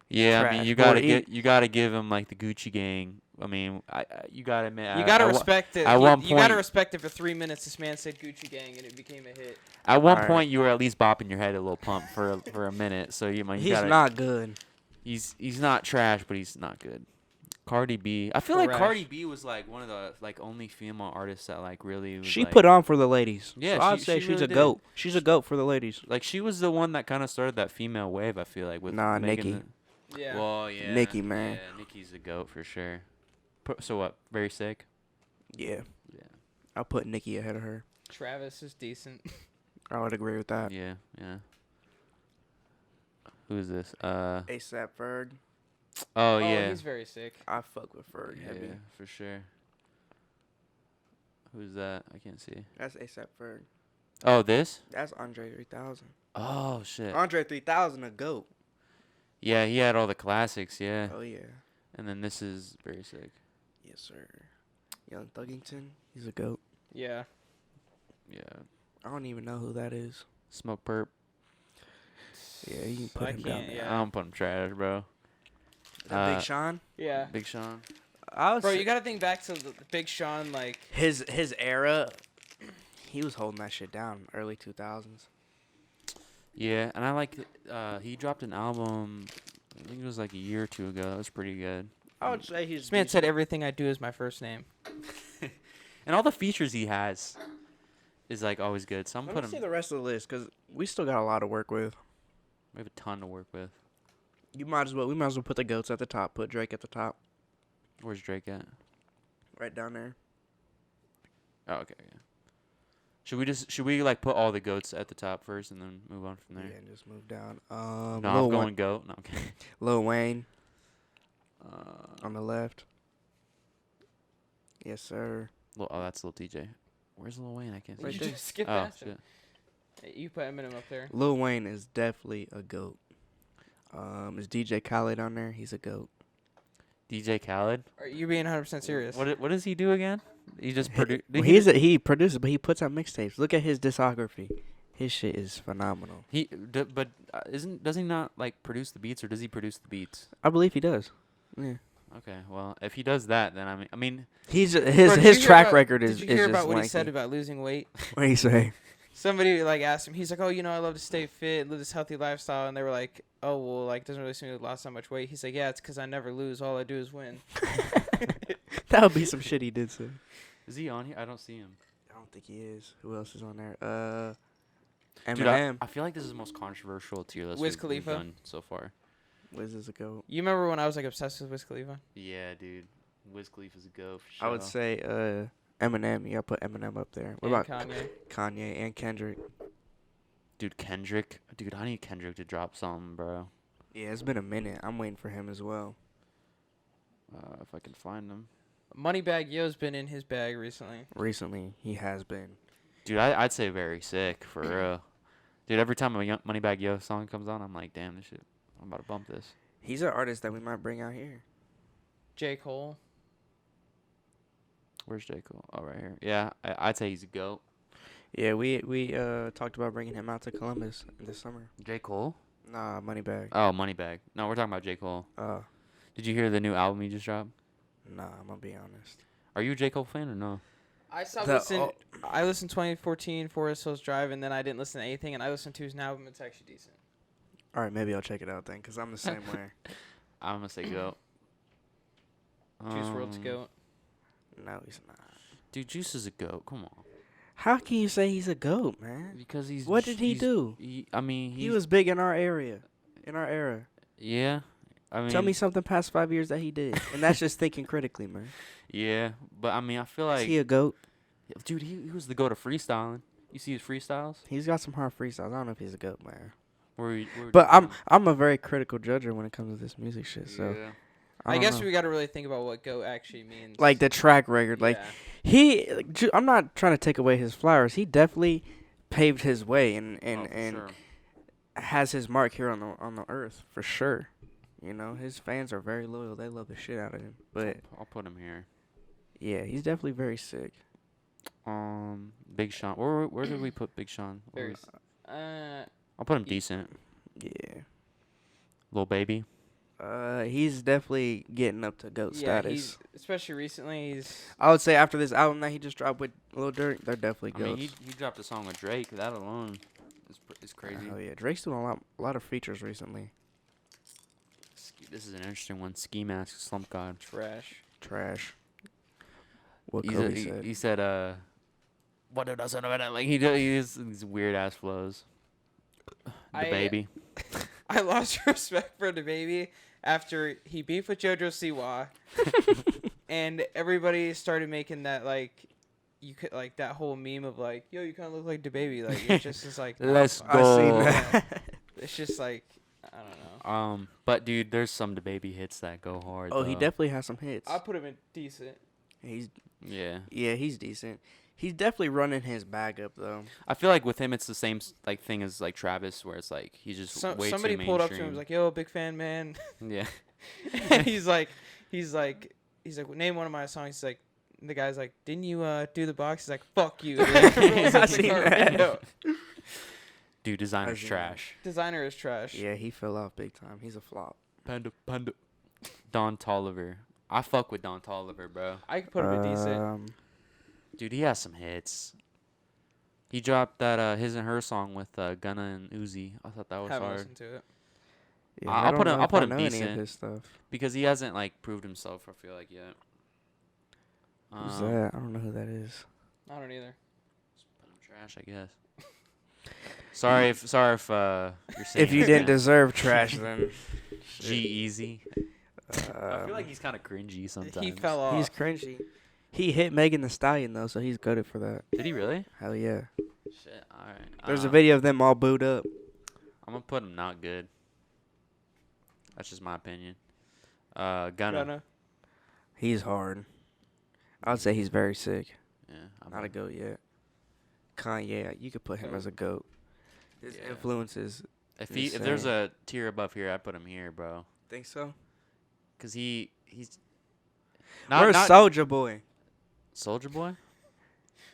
Yeah, I Trash. mean Or you gotta give him like the Gucci Gang. I mean, you gotta admit. You gotta at one- respect it. at one You gotta point- respect it. For 3 minutes, this man said Gucci Gang, and it became a hit. At one Alright. point, you were at least bopping your head a little pump for a minute. So you He's gotta, not good. He's not trash, but he's not good. Cardi B. I feel like Trash. Cardi B was like one of the like only female artists that like really. Was, She like, put on for the ladies. Yeah, so I'd she say she's really a did. goat. She's a goat for the ladies. like she was the one that kind of started that female wave. I feel like with Nah, making Nicki. Yeah. Well, yeah. Nicki, man. Yeah, Nicki's a goat for sure. So what? Very sick. Yeah. Yeah. I'll put Nicki ahead of her. Travis is decent. I would agree with that. Yeah. Who is this? ASAP Ferg. Oh Oh, yeah. he's very sick. I fuck with Ferg heavy. Yeah, for sure. Who's that? I can't see. That's ASAP Ferg. Oh, this? That's Andre 3000. Oh shit. Andre 3000, a goat. Yeah, he had all the classics. Yeah. Oh yeah. And then this is very sick. Yes sir. Young Thuggington, he's a goat. Yeah. Yeah. I don't even know who that is. Smoke Perp. Yeah, you can put I him down can't, there. yeah. I don't put him trash, bro. Is that Uh, Big Sean? Yeah. Big Sean. I was Bro, you gotta think back to the Big Sean, like. his era. He was holding that shit down early 2000s. Yeah, and I like. He dropped an album. I think it was like a year or 2 ago. That was pretty good. I would say he's. This man said everything I do is my first name. And all the features he has is like always good. So I'm Let me putting see him. the rest of the list because we still got a lot to work with. We have a ton to work with. We might as well put the goats at the top. Put Drake at the top, Where's Drake at? right down there. Oh, okay. Yeah. Should we like put all the goats at the top first and then move on from Yeah, there? and just move down. No, Lil I'm going Wayne, goat. No, okay. Lil Wayne on Uh, the left. Yes, sir. oh, that's Lil TJ. Where's Lil Wayne? I can't see. Right you there. just skip Oh past shit. him. Hey, you put Eminem up there. Lil Wayne is definitely a goat. Is DJ Khaled on there? He's a goat. DJ Khaled. Are you being 100% serious? What does he do again? He just produce. Well, he produces, but he puts out mixtapes. Look at his discography. His shit is phenomenal. But does he not like produce the beats, or does he produce the beats? I believe he does. Yeah. Okay, well, if he does that, then I mean, He's Bro, his track record is. Did you hear just about what lanky. he said about losing weight? What he say? Somebody like asked him. He's like, "Oh, I love to stay fit, live this healthy lifestyle," and they were like, "Oh, well, like doesn't really seem to have lost that much weight." He's like, "Yeah, it's because I never lose. All I do is win." That would be some shit he did say. is he on here? I don't see him. I don't think he is. Who else is on there? Dude, Eminem. I feel like this is the most controversial tier list Wiz we've Khalifa? done so far. Wiz is a goat. You remember when I was like obsessed with Wiz Khalifa? Yeah, dude. Wiz Khalifa's a go for sure. I would say Eminem. You gotta put Eminem up there. What And about Kanye? Kanye and Kendrick? Dude, Kendrick. Dude, I need Kendrick to drop something, bro. Yeah, it's been a minute. I'm waiting for him as well. If I can find him. Moneybag Yo's been in his bag recently. Recently, he has been. Dude, I'd say very sick, for real. Dude, every time a Moneybag Yo song comes on, I'm like, damn, this shit, I'm about to bump this. He's an artist that we might bring out here. J. Cole. Where's J. Cole? Oh, right here. Yeah, I'd say he's a GOAT. Yeah, we talked about bringing him out to Columbus this summer. J. Cole? Nah, Moneybag. Oh, Moneybag. No, we're talking about J. Cole. Did you hear the new album he just dropped? Nah, I'm gonna be honest. Are you a J. Cole fan or no? I stopped listening. I listened 2014 Forest Hills Drive, and then I didn't listen to anything. And I listened to his new album. It's actually decent. All right, maybe I'll check it out then, cause I'm the same way. I'm going to say GOAT. Juice WRLD's GOAT. No, he's not. Dude, Juice is a GOAT. Come on. How can you say he's a goat, man? Because he's... What did he do? I mean, He was big in our area, in our era. Yeah. I mean... Tell me something past 5 years that he did, and that's just thinking critically, man. Yeah, but I mean, I feel like... Is he a goat? Dude, he was the GOAT of freestyling. You see his freestyles? He's got some hard freestyles. I don't know if he's a goat, man. But I'm a very critical judger when it comes to this music shit. So yeah. I guess know. we got to really think about what GOAT actually means. Like the track record, like Yeah. I'm not trying to take away his flowers. He definitely paved his way and Sure. has his mark here on the earth for sure. You know, his fans are very loyal. They love the shit out of him. But I'll put him here. yeah, he's definitely very sick. Big Sean. Where did we put Big Sean? Very, I'll put him decent. Yeah. Lil Baby. He's definitely getting up to GOAT status. Especially recently, he's... I would say after this album that he just dropped with Lil Durk, they're definitely I GOATs. mean, he dropped a song with Drake. That alone is crazy. Oh yeah, Drake's doing a lot of features recently. This is an interesting one. Ski Mask, Slump God. Trash. What Kobe said. He said, what does it matter? Like, he has these weird ass flows. The Baby. I lost respect for the Baby after he beefed with JoJo Siwa, and everybody started making that like, you could like that whole meme of like, yo, you kind of look like the Baby. Like it just is like, Let's go. I seen that. It's just like, I don't know. But dude, there's some the Baby hits that go hard. Oh, he definitely has some hits. I put him in decent. Yeah, he's decent. He's definitely running his bag up though. I feel like with him, it's the same like thing as like Travis, where it's like he's just way somebody too pulled up to him, mainstream. was like, "Yo, big fan, man." Yeah. And he's like, name one of my songs. He's like, the guy's like, "Didn't you do the box?" He's like, "Fuck you." I seen that. Dude, Designer's trash. Designer is trash. Yeah, he fell off big time. He's a flop. Panda. Don Toliver. I fuck with Don Toliver, bro. I could put him in decent. Dude, he has some hits. He dropped that his and her song with Gunna and Uzi. I thought that was Haven't hard. listened to it. Yeah, I'll put him. I'll put him Any of decent his stuff. because he hasn't like proved himself. I feel like yet. Who's that? I don't know who that is. I don't either. Just put him trash, I guess. Sorry if you're saying If you didn't deserve trash, then G-Eazy. I feel like he's kind of cringy sometimes. He fell off. he's cringy. He hit Megan Thee Stallion though, so he's goated for that. Did he really? Hell yeah. Shit. All right. There's a video of them all booed up. I'm gonna put him not good. That's just my opinion. Gunna. He's hard. I would say he's very sick. Yeah. Not a goat yet. Kanye, you could put him as a goat. His influences. If there's a tier above here, I'd put him here, bro. Think so? Cause he's Where's not Soulja Boy? Soldier Boy,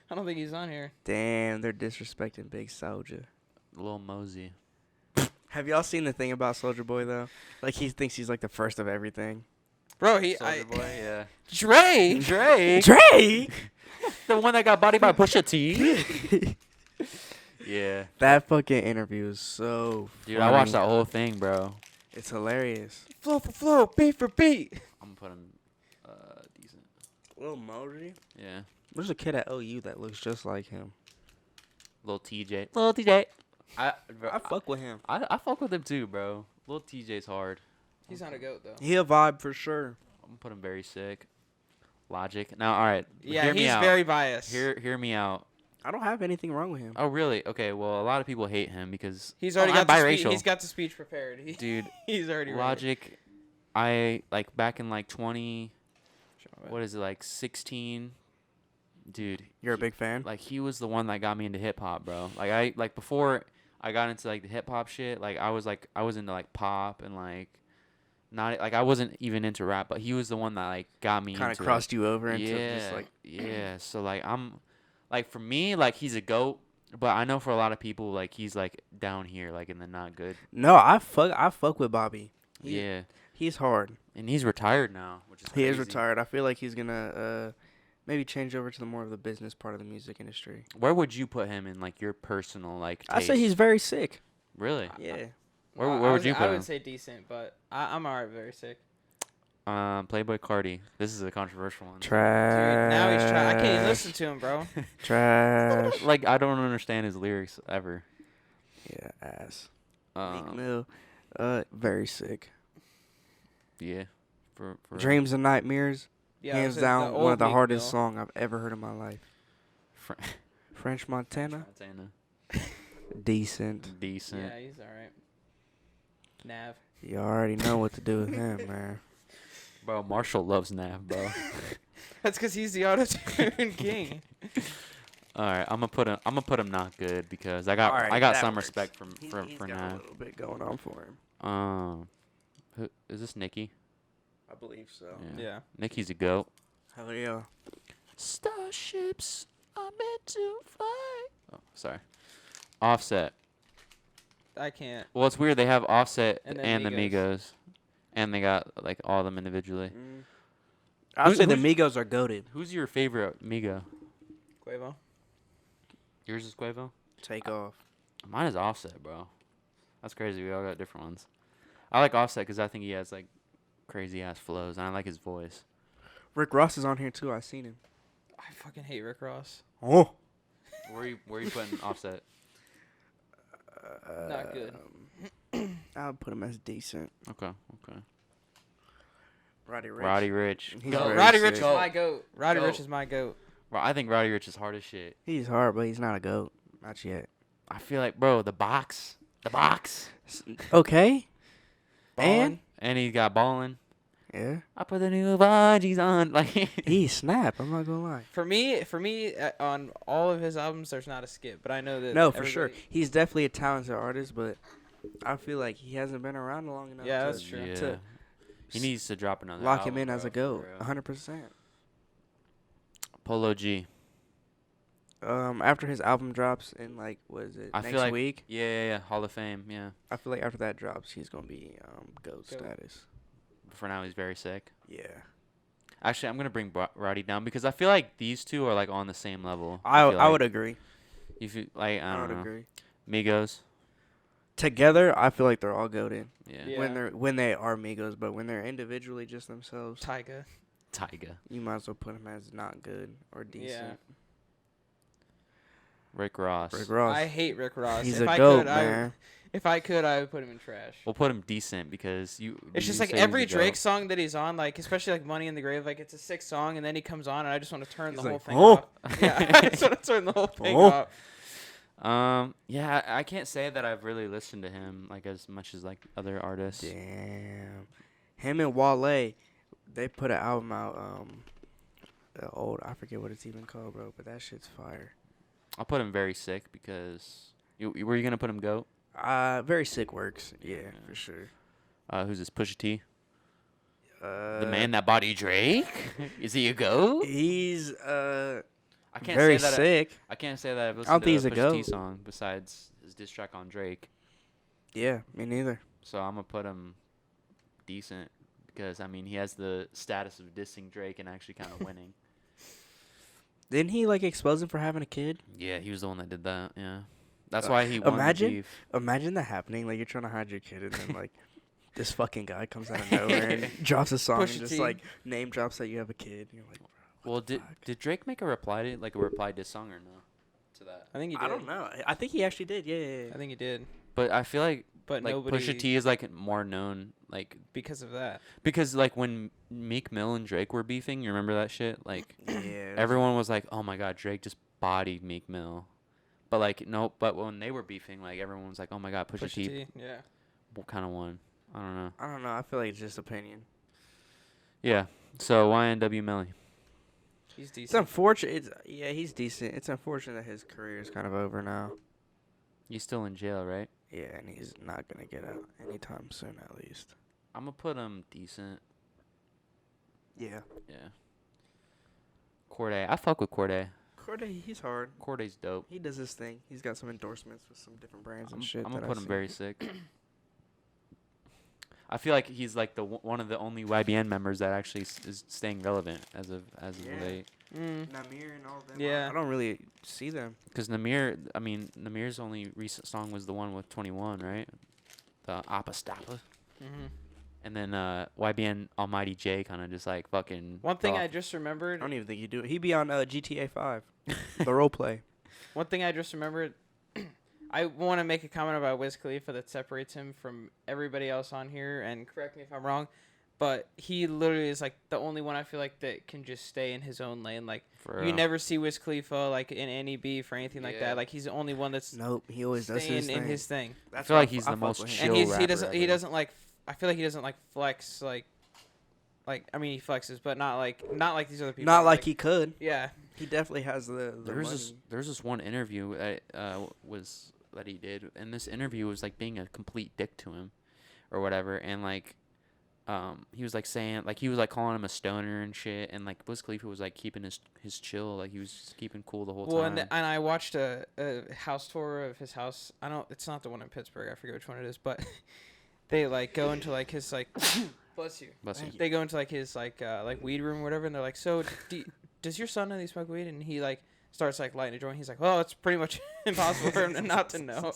I don't think he's on here. Damn, they're disrespecting Big Soulja. Lil Mosey. Have y'all seen the thing about Soulja Boy though? Like he thinks he's like the first of everything. Bro, Soldier Boy, yeah. Dre. Drake. The one that got bodied by Pusha T. Yeah. That fucking interview is so Dude, funny. I watched that whole thing, bro. It's hilarious. Flow for flow, beat for beat. I'm gonna put him decent. Lil Mosey. Yeah. There's a kid at OU that looks just like him. Lil TJ. Lil TJ. I fuck with him. I fuck with him too, bro. Lil TJ's hard. He's not a goat though. He a vibe for sure. I'm gonna put him very sick. Logic. Now, all right. Yeah, hear me he's out. very biased. Hear me out. I don't have anything wrong with him. Oh, really? Okay. Well, a lot of people hate him because He's already I'm got the biracial. speech. He's got the speech prepared. Dude, He's already ready. Logic. I like back in like 20. What is it, like 16? Dude, You're a big fan? like he was the one that got me into hip hop, bro. Like before I got into like the hip hop shit, like I was into like pop and like not like I wasn't even into rap, but he was the one that like got me Kind into of crossed you over into yeah, just like yeah. So like I'm like for me like he's a goat, but I know for a lot of people like he's like down here like in the not good. No, I fuck with Bobby. Yeah. He's hard. And he's retired now, which is He is crazy. retired. I feel like he's gonna maybe change over to the more of the business part of the music industry. Where would you put him in like your personal like taste? I say he's very sick. Really? Yeah. Where I would you put I him? would say decent, but I'm alright. Very sick. Playboy Cardi. This is a controversial one. Dude, Trash. now he's trying. I can't even listen to him, bro. Trash. Like I don't understand his lyrics ever. Yeah, ass. Meek Um, Mill, very sick. yeah. For Dreams and Nightmares, Yeah, hands the down, one old of the Meek hardest Mill. songs I've ever heard in my life. French Montana, Montana. decent. Decent. Yeah, he's alright. Nav. You already know what to do with him, man. Bro, Marshall loves Nav, bro. That's because he's the auto-tune king. All right, I'm gonna put him not good because I got Alright, got that some works. respect for He's got Nav. a little bit going on for him. Who, is this Nicki? I believe so. Yeah. Nicki's a goat. Hell yeah. Starships are meant to fly. Oh, sorry. Offset. I can't. Well, it's weird. They have Offset And and, then the Migos. Migos, and they got like all of them individually. I would say the who's- Migos are goated. Who's your favorite Migo? Quavo. Yours is Quavo. Take off. Mine is Offset, bro. That's crazy. We all got different ones. I like Offset because I think he has like crazy ass flows, and I like his voice. Rick Ross is on here too. I seen him. I fucking hate Rick Ross. Oh. Where you putting Offset? Not good. I would put him as decent. Okay. Roddy Ricch. Roddy Rich. He's Goat. very Roddy Rich is sick. my goat. Roddy Goat. Rich is my goat. Bro, I think Roddy Rich is hard as shit. He's hard, but he's not a goat. Not yet. I feel like, bro, the box. Okay. Ballin'. And he got balling. Yeah. I put the new Vajis on. Like He snap. I'm not gonna lie. For me, on all of his albums, there's not a skip. But I know that. No, for sure. everybody- He's definitely a talented artist, but I feel like he hasn't been around long enough. Yeah, to, that's true. Yeah. To He needs to drop another lock him album, in as a bro, goat. for real. 100%. Polo G. After his album drops in like what is it I feel next like- week? Yeah. Hall of Fame. Yeah. I feel like after that drops, he's gonna be goat Goat. status. For now, he's very sick. Yeah. Actually, I'm gonna bring Roddy down because I feel like these two are like on the same level. I feel I like. would agree. If you like, I I don't would know. agree. Migos. Together, I feel like they're all goated Yeah. Yeah. when they are Migos, but when they're individually just themselves, Tyga. Tyga. you might as well put them as not good or decent. Rick Ross. Rick Ross, I hate Rick Ross. he's if a I goat, could, man. if I could, I would put him in trash. We'll put him decent because you. It's you just like say he's every a goat. Drake song that he's on, like especially like "Money in the Grave," like it's a sick song, and then he comes on, and I just want to turn He's the whole like, thing "Oh." off. Yeah, I just want to turn the whole thing Oh. off. Yeah, I can't say that I've really listened to him like as much as like other artists. Damn. Him and Wale, they put an album out. I forget what it's even called, bro, but that shit's fire. I'll put him very sick because were you gonna put him goat? Very sick works. Yeah, Yeah. for sure. Who's this? Pusha T. The man that body Drake? Is he a goat? He's I can't very say that. sick. I can't say that I've I listened don't think he's to a a Pusha T goat. song besides his diss track on Drake. Yeah, me neither. So I'm gonna put him decent because I mean he has the status of dissing Drake and actually kind of winning. Didn't he like expose him for having a kid? Yeah, he was the one that did that. Yeah, that's why he won imagine- the beef. Imagine that happening. Like you're trying to hide your kid, and then like this fucking guy comes out of nowhere and drops a song Pusha and just T. like name drops that you have a kid. And you're like, bro, Well, what the did fuck? did Drake make a reply diss song or no to that? I think he did. I don't know. I think he actually did. Yeah. I think he did, But I feel like but like nobody Pusha T is like more known like because of that. because like when Meek Mill and Drake were beefing, you remember that shit? Like Yeah. everyone was like, "Oh my god, Drake just bodied Meek Mill." But like no, but when they were beefing, like everyone was like, "Oh my god, Pusha T Yeah. kind of won." I don't know. I don't know. I feel like it's just opinion. Yeah. So YNW Melly. He's It's decent. unfortunate. He's decent. It's unfortunate that his career is kind of over now. He's still in jail, right? Yeah, and he's not gonna get out anytime soon, at least. I'm gonna put him decent. Yeah. Yeah. Corday. I fuck with Corday. Corday, he's hard. Corday's dope. He does his thing. He's got some endorsements with some different brands and shit. I'm gonna that put I've him seen. very sick. I feel like he's like one of the only YBN members that actually is staying relevant as of Yeah. late. Namir and all them. Yeah. I don't really see them. Because Namir's only recent song was the one with 21, right? The Apostapa. Mm-hmm. And then YBN Almighty J kind of just like fucking. One thing fell I off. just I remembered. don't even think he do it. He be on GTA 5, the role play. One thing I just remembered. I want to make a comment about Wiz Khalifa that separates him from everybody else on here, and correct me if I'm wrong, but he literally is like the only one I feel like that can just stay in his own lane. Like For you real. never see Wiz Khalifa like in any beef or anything like Yeah. that. Like he's the only one that's Nope, he always does his staying thing. in his thing. I feel why like he's the fuck most with chill And rapper he doesn't ever. like. I feel like he doesn't like flex like I mean he flexes, but not like these other people. Not like he could. Yeah. He definitely has the There's this one interview that that he did, and this interview was like being a complete dick to him, or whatever, and like, he was like saying like he was like calling him a stoner and shit, and like Wiz Khalifa was like keeping his chill, like he was keeping cool the whole Well, time. and I watched a house tour of his house. It's not the one in Pittsburgh. I forget which one it is, but they like go into like his like. Bless you. Bless you. They go into like his like weed room or whatever, and they're like, "So, does your son know they smoke weed?" And he like starts like lighting a joint. He's like, "Well, it's pretty much impossible for him not to know."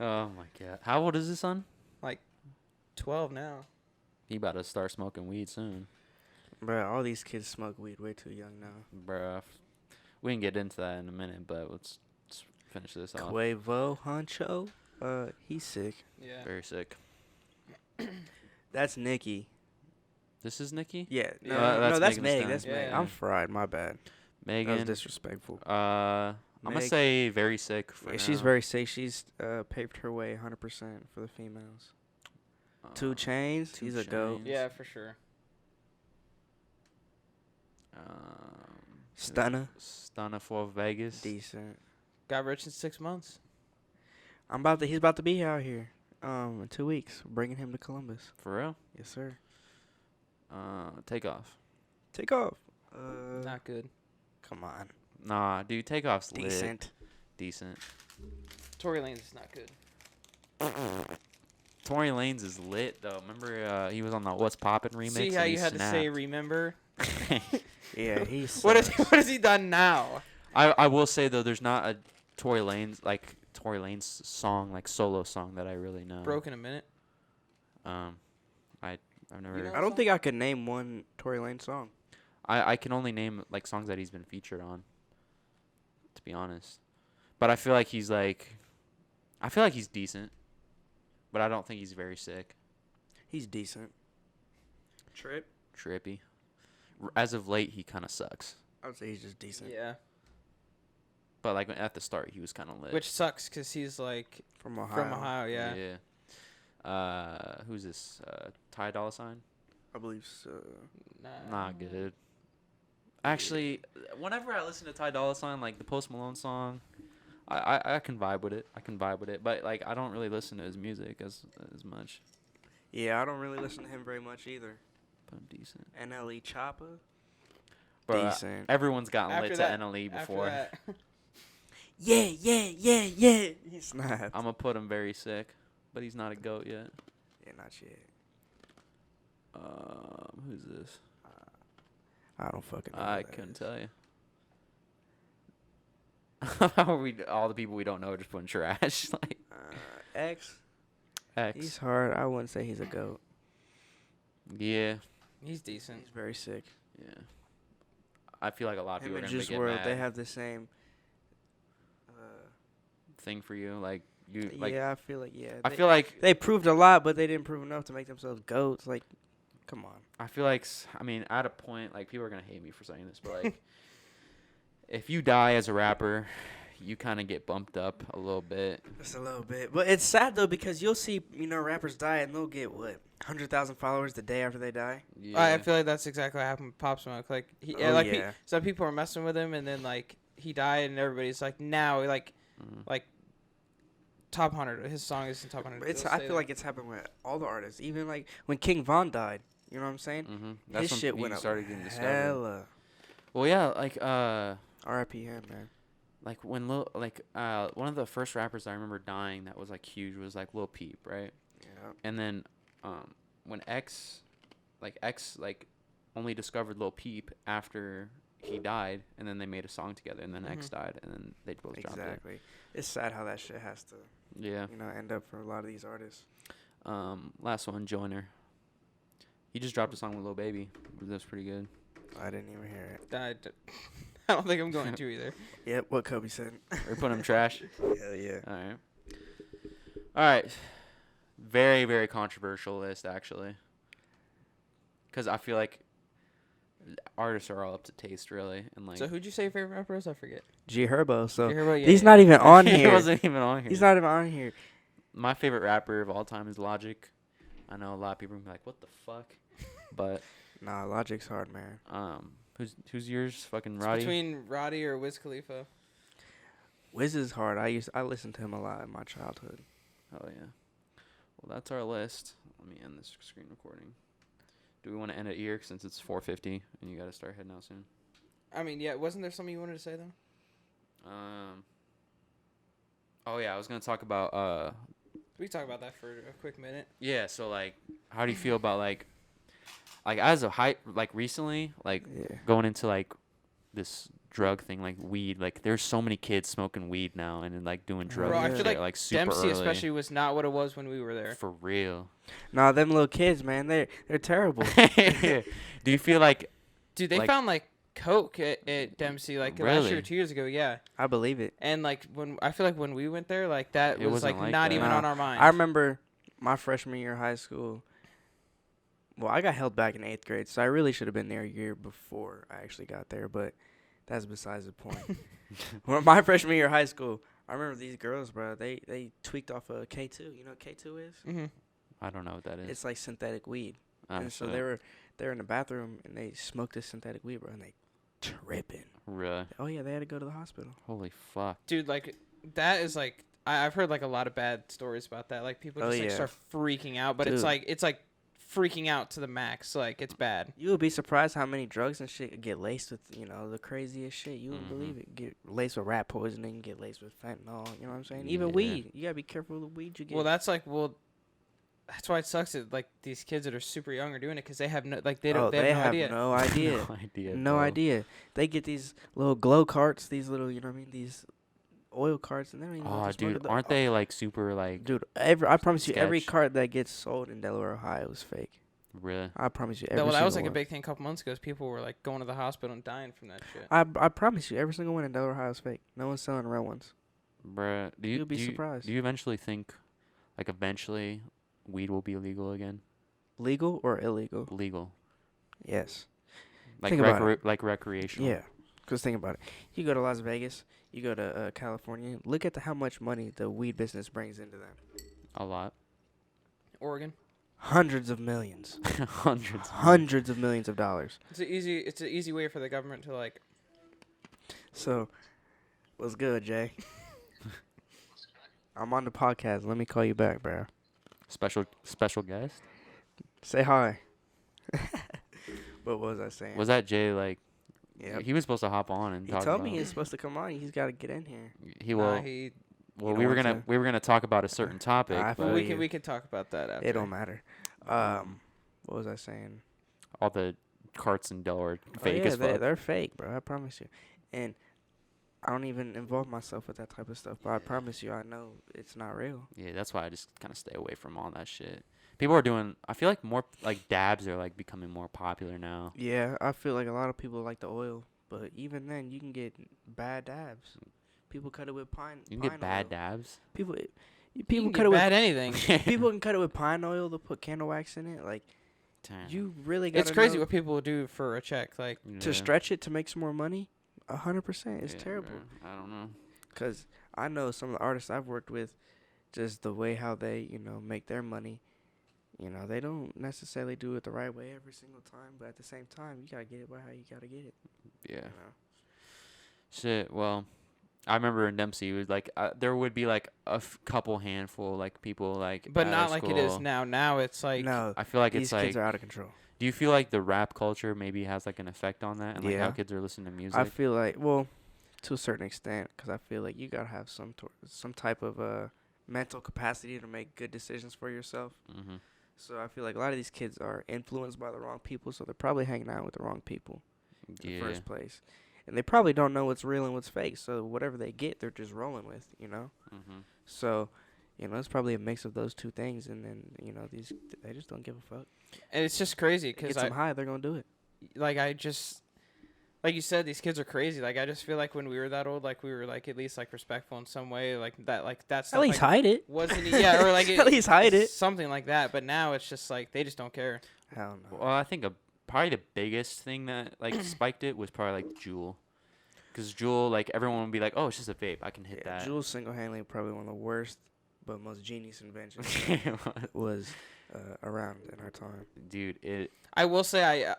Oh my god, how old is his son? 12 now. He about to start smoking weed soon, Bro, all these kids smoke weed way too young now. bruh. We can get into that in a minute, but let's finish this off. Quavo Huncho, he's sick. Yeah. Very sick. That's Nicki. This is Nikki. Yeah, no, Yeah. no, that's Megan Thee Meg. Stallion. That's Meg. Yeah. I'm fried. My bad. That was Megan. disrespectful. I'm gonna Meg. say very sick for Yeah, she's now. very safe. She's paved her way 100% for the females. 2 Chainz, 2 he's a goat. Chainz. Yeah, for sure. Stunner, Stunner for Vegas. decent. Got rich in 6 months. He's about to be out here. In 2 weeks, bringing him to Columbus. For real? Yes, sir. Take off. Take off. Not good. Come on. Nah, dude, take off's lit. Decent. Decent. Tory Lanez is not good. Tory Lanez is lit though. Remember he was on the What's Poppin' remix. See and how he you had to say snapped. remember? Yeah, he's. What has he done now? I will say though, there's not a Tory Lanez song like solo song that I really know. Broke in a minute. I've never. You know- I don't think I could name one Tory Lanez song. I can only name like songs that he's been featured on. To be honest, but I feel like he's decent, but I don't think he's very sick. He's decent. Trip. Trippy. As of late, he kind of sucks. I would say he's just decent. Yeah. But like at the start, he was kind of lit. Which sucks because he's like From Ohio. from Ohio. Yeah. Yeah. Who's this? Ty Dolla $ign? I believe so. Not good. Actually, whenever I listen to Ty Dolla $ign, like the Post Malone song, I can vibe with it. But like I don't really listen to his music as much. Yeah, I don't really listen to him very much either. But I'm decent. NLE Choppa. Bro, Decent. everyone's gotten After lit that- to NLE After before. that, Yeah. He snapped. I'm gonna put him very sick, but he's not a goat yet. Yeah, not yet. Who's this? I don't fucking know. I who that couldn't is. tell you. How are we? All the people we don't know are just putting trash. Like X. X. He's hard. I wouldn't say he's a goat. Yeah. he's decent. He's very sick. Yeah. I feel like a lot of Him people are and gonna Juice get WRLD, mad. they have the same. Thing for you, like you, like Yeah, I feel like I feel like they proved a lot, but they didn't prove enough to make themselves goats. Like, come on. I mean, at a point, like people are gonna hate me for saying this, but like, if you die as a rapper, you kind of get bumped up a little bit. Just a little bit, but it's sad though because you'll see rappers die and they'll get what 100,000 followers the day after they die. Yeah. I feel like that's exactly what happened with Pop Smoke. Like, some people were messing with him, and then like he died, and everybody's like, now like top 100. His song is in top 100. I feel like it's happened with all the artists, even like when King Von died. You know what I'm saying? Mm-hmm. That's His when shit he went up started getting discovered. hella. Well, yeah, like R.I.P. him, man. like when one of the first rappers I remember dying that was like huge was like Lil Peep, right? Yeah. And then when X only discovered Lil Peep after he died, and then they made a song together, and then X died, and then they both dropped it. Exactly. It's sad how that shit has to, Yeah. end up for a lot of these artists. Last one, Joyner. He just dropped a song with Lil Baby. That's pretty good. I didn't even hear it. I don't think I'm going to either. Yep, what Kobe said. We're putting him trash. Hell yeah. All right. Very, very controversial list, actually. Because I feel like artists are all up to taste, really. And like, So who'd you say your favorite rapper is? I forget. G Herbo. So G Herbo, yeah, he's yeah. not even on he here. wasn't even on here. He's not even on here. My favorite rapper of all time is Logic. I know a lot of people are gonna be like, "What the fuck?" But Nah, Logic's hard, man. who's yours? Fucking It's Roddy. between Roddy or Wiz Khalifa. Wiz is hard. I listened to him a lot in my childhood. Oh yeah. Well, that's our list. Let me end this screen recording. Do we want to end it here since it's 4:50 and you got to start heading out soon? I mean, yeah. Wasn't there something you wanted to say though? Oh yeah, I was gonna talk about We can talk about that for a quick minute. yeah. So like, how do you feel about like as a recently Yeah. going into like this drug thing like weed, like there's so many kids smoking weed now and then, like doing drugs Bro, I and feel shit, like super Dempsey early. especially was not what it was when we were there. For real. Nah, them little kids, man, they're terrible. Do you feel like Dude, they found like coke at Dempsey like last Really? year or 2 years ago. Yeah. I believe it. And like I feel like when we went there, like that It was wasn't like like not that. even Nah, on our mind. I remember my freshman year of high school. Well, I got held back in 8th grade, so I really should have been there a year before I actually got there, but that's besides the point. Well, my freshman year of high school, I remember these girls, bro, they tweaked off of K2. You know what K2 is? Mm-hmm. I don't know what that is. It's like synthetic weed. Oh, And so shit. they were in the bathroom, and they smoked this synthetic weed, bro, and they tripping. Really? Oh, yeah, they had to go to the hospital. Holy fuck. Dude, like that is like I've heard like a lot of bad stories about that. Like people Oh, just like yeah. start freaking out, but Dude. it's like freaking out to the max. Like it's bad. You would be surprised how many drugs and shit get laced with, the craziest shit. You wouldn't believe it. Get laced with rat poisoning, get laced with fentanyl, you know what I'm saying? Even Yeah. weed. You gotta be careful with the weed you get. Well, that's why it sucks that like these kids that are super young are doing it because they have no like they don't they have no have idea. no idea. No idea. No bro. idea. They get these little glow carts, these little, these oil carts, and they don't even know Oh, what to smoke dude, with. aren't they like super like Dude, I promise you, every sketch? cart that gets sold in Delaware, Ohio is fake. really? I promise you, every Well, that was like single a one. big thing a couple months ago. Is people were like going to the hospital and dying from that shit. I promise you, every single one in Delaware, Ohio is fake. No one's selling real ones. Bruh, You'll be surprised. Do you eventually think like eventually weed will be legal again? Legal or illegal? Legal. Yes. Like Think about like recreational. Yeah. Because think about it. You go to Las Vegas, you go to California, look at how much money the weed business brings into them. A lot. Oregon. Hundreds of millions. Hundreds. Hundreds of millions of dollars. It's an easy way for the government to like. So, what's good, Jay? I'm on the podcast. Let me call you back, bro. Special guest. Say hi. What was I saying? Was that Jay like? Yeah. He was supposed to hop on and He talk told about. me he's supposed to come on. He's got to get in here. He Nah, will. he. Well, You we don't were want gonna to? we were gonna talk about a certain topic, I but feel We you. can talk about that after. It don't matter. What was I saying? all the carts in Delaware Oh, fake yeah, as fuck. they're fake, bro. I promise you. And I don't even involve myself with that type of stuff, but I promise you, I know it's not real. Yeah, that's why I just kind of stay away from all that shit. People are doing. I feel like more like dabs are like becoming more popular now. Yeah, I feel like a lot of people like the oil, but even then, you can get bad dabs. People cut it with pine. You can pine get bad oil. dabs. People, You people can cut get it with bad anything. people can cut it with pine oil. They'll put candle wax in it. Like Damn. you really got. It's crazy what people will do for a check. Like, to stretch it to make some more money. 100%. It's Yeah, terrible. bro. I don't know. Cause I know some of the artists I've worked with, just the way how they make their money. They don't necessarily do it the right way every single time, but at the same time, you gotta get it by how you gotta get it. Yeah. Shit. Well, I remember in Dempsey, it was like there would be like a couple handful like people like. but out not of like it is school. now. Now it's like. No, I feel like these it's like. kids are out of control. Do you feel like the rap culture maybe has like an effect on that and like how Yeah. kids are listening to music? I feel like, well, to a certain extent, because I feel like you gotta have some type of mental capacity to make good decisions for yourself. Mm-hmm. So I feel like a lot of these kids are influenced by the wrong people, so they're probably hanging out with the wrong people in the first place. And they probably don't know what's real and what's fake, so whatever they get, they're just rolling with, Mm-hmm. So, it's probably a mix of those two things, and then, they just don't give a fuck. And it's just crazy Get because them high, they're gonna do it. like you said, these kids are crazy. Like I just feel like when we were that old, like we were like at least like respectful in some way, like that stuff. At least like, hide it. wasn't yeah, or like At least hide it. something like that. But now it's just like they just don't care. Hell no. Well, I think probably the biggest thing that like spiked it was probably like Juul. Because Juul, like everyone would be like, oh, it's just a vape. I can hit that. Juul's single-handedly probably one of the worst but most genius inventions that was around in our time. Dude, I will say I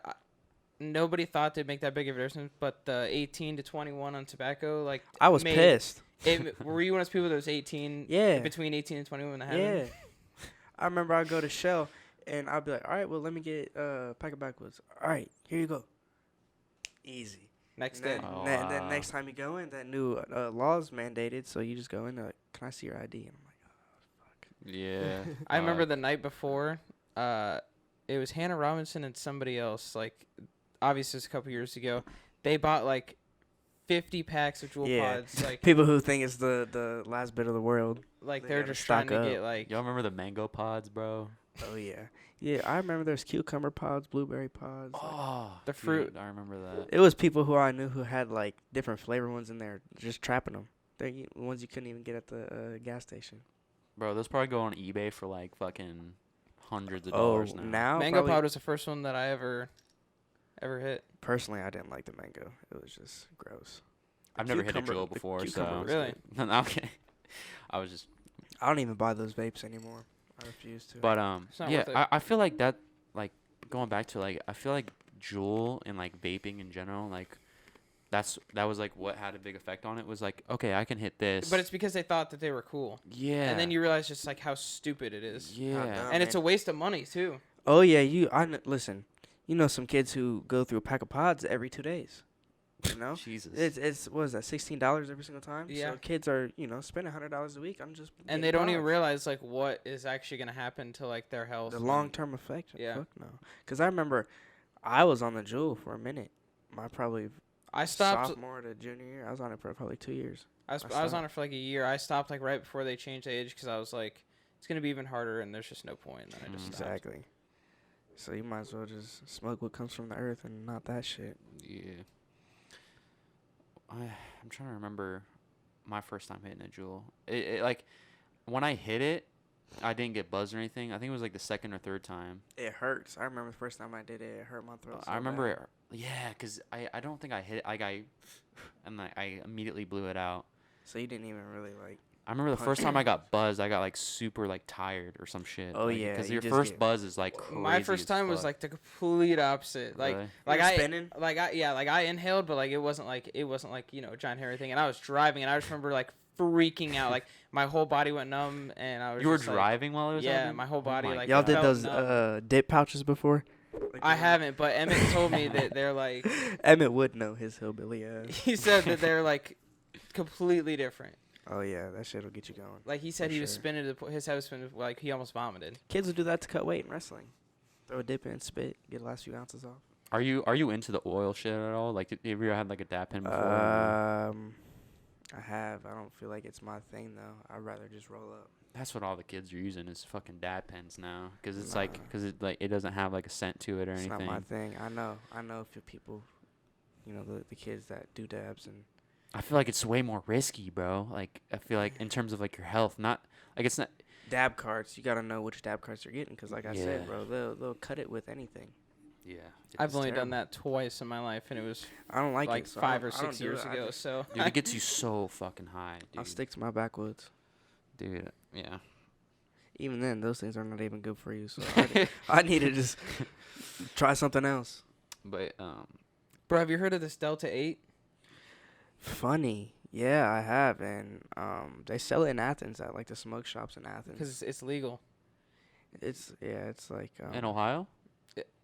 nobody thought they'd make that big of a difference, but the 18 to 21 on tobacco, like I was pissed. Were you one of those people that was 18? Yeah. Between 18 and 21 that had Yeah. them? I remember I'd go to Shell, and I'd be like, all right, well, let me get a pack of backwoods. All right, here you go. Easy. Next And day. then, and then next time you go in, that new law's mandated, so you just go in, like, can I see your ID? And I'm like, oh, fuck. yeah. I remember the night before, it was Hannah Robinson and somebody else. Like, obviously, it was a couple years ago. They bought like 50 packs of Juul pods. Like, People who think it's the last bit of the world. like they they're gotta just trying stock to up. get like. Y'all remember the mango pods, bro? Oh, yeah. Yeah, I remember there's cucumber pods, blueberry pods. Oh, The dude, fruit. I remember that. It was people who I knew who had, like, different flavor ones in there, just trapping them. They're ones you couldn't even get at the gas station. Bro, those probably go on eBay for like fucking hundreds of Oh, dollars now. now Mango probably, pod was the first one that I ever hit. personally, I didn't like the mango. It was just gross. I've never hit a cucumber- Juul the before, cucumber so was Really? good. No, okay. I was just, I don't even buy those vapes anymore. I refuse to. but It's not yeah, worth it. I feel like that, like going back to like, I feel like Juul and like vaping in general, like that was like what had a big effect on it was like, okay, I can hit this. But it's because they thought that they were cool. yeah, And then you realize just like how stupid it is. yeah, dumb. And it's a waste of money too. Oh yeah, listen. You know some kids who go through a pack of pods every 2 days. You know, Jesus. it's what is that, $16 every single time? Yeah. So kids are spending $100 a week. I'm just And getting they don't even pods. realize like what is actually gonna happen to like their health. The and- long term effect. Yeah. Fuck no. Because I remember I was on the Juul for a minute. My probably I stopped. sophomore to junior year. I was on it for probably 2 years. I was stopped. on it for like a year. I stopped like right before they changed the age because I was like, it's gonna be even harder, and there's just no point. And then I just stopped. Exactly. So you might as well just smoke what comes from the earth and not that shit. Yeah. I'm trying to remember my first time hitting a Juul. It like when I hit it, I didn't get buzzed or anything. I think it was like the second or third time. It hurts. I remember the first time I did it. It hurt my throat. I remember it. Yeah, because I don't think I hit it. Like I immediately blew it out. So you didn't even really like. I remember the Punch first time it. I got buzzed, I got like super like tired or some shit. Oh, like, yeah, because you your just first get- buzz is like crazy. My first as time was fuck. like the complete opposite. Like Really? like You were I spinning? like I inhaled, but like it wasn't like a giant hairy thing. And I was driving, and I just remember like freaking out. Like my whole body went numb, and I was. You were just, like, driving while it was yeah, happening? my whole body like. Y'all did felt those numb. dip pouches before? Like I haven't, but Emmett told me that they're like. Emmett would know his hillbilly ass. He said that they're like completely different. Oh yeah, that shit'll get you going. Like he said, For he was sure. spinning. His head was spinning. Like he almost vomited. Kids will do that to cut weight in wrestling. Throw a dip in, spit, get the last few ounces off. Are you into the oil shit at all? Like, have you ever had like a dab pen before? I have. I don't feel like it's my thing though. I'd rather just roll up. That's what all the kids are using is fucking dab pens now, because it's Nah. it doesn't have like a scent to it or It's anything. not my thing. I know. I know a few people, the kids that do dabs and. I feel like it's way more risky, bro. Like, I feel like in terms of like your health, not like it's not. Dab cards, you gotta know which dab cards you're getting, cause like I said, Yeah. bro, they'll cut it with anything. Yeah. I've It's only done terrible. that twice in my life, and it was I don't like like it. So 5 or I don't 6 do years it. I ago. just- So Dude, it gets you so fucking high, dude. I'll stick to my backwoods. Dude, yeah. Even then, those things are not even good for you. So I need to just try something else. But bro, have you heard of this Delta 8? Funny, yeah, I have, and they sell it in Athens at like the smoke shops in Athens. Because it's legal. It's like in Ohio,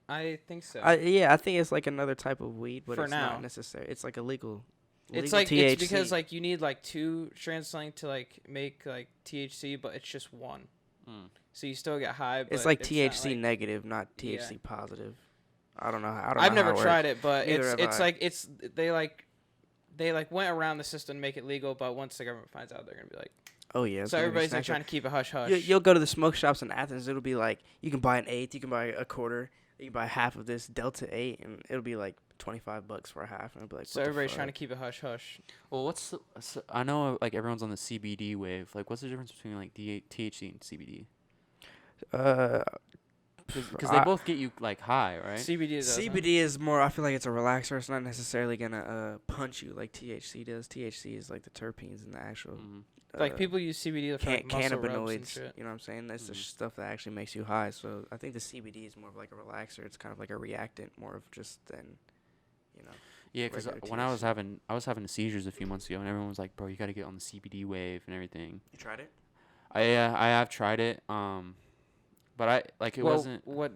I think so. I think it's like another type of weed, but For it's now. not necessary. It's like illegal. It's legal like THC. it's because like you need like 2 strands of something to like make like THC, but it's just 1. So you still get high. But it's like not, THC like- negative, not Yeah. THC positive. I don't know. I don't I've know never how it tried works. it, but Neither have it's I. like they went around the system to make it legal, but once the government finds out, they're gonna be like. Oh yeah. it's So gonna be everybody's like snatched trying to keep it hush hush. You'll go to the smoke shops in Athens. It'll be like you can buy an eighth, you can buy a quarter, you can buy half of this Delta 8, and it'll be like $25 for a half, and it'll be like. So what the everybody's fuck? trying to keep it hush hush. well, I know like everyone's on the CBD wave. Like, what's the difference between like THC and CBD? Because they both get you like high, right? CBD does. CBD is more. I feel like it's a relaxer. It's not necessarily gonna punch you like THC does. THC is like the terpenes and the actual. Like people use CBD for like muscle rubs and cannabinoids. shit. You know what I'm saying? That's the Mhm. stuff that actually makes you high. So I think the CBD is more of like a relaxer. It's kind of like a reactant, more of just than, you know. Yeah, because regular when I was THC. having seizures a few months ago, and everyone was like, "Bro, you got to get on the CBD wave and everything." You tried it? I have tried it, but I like it wasn't. What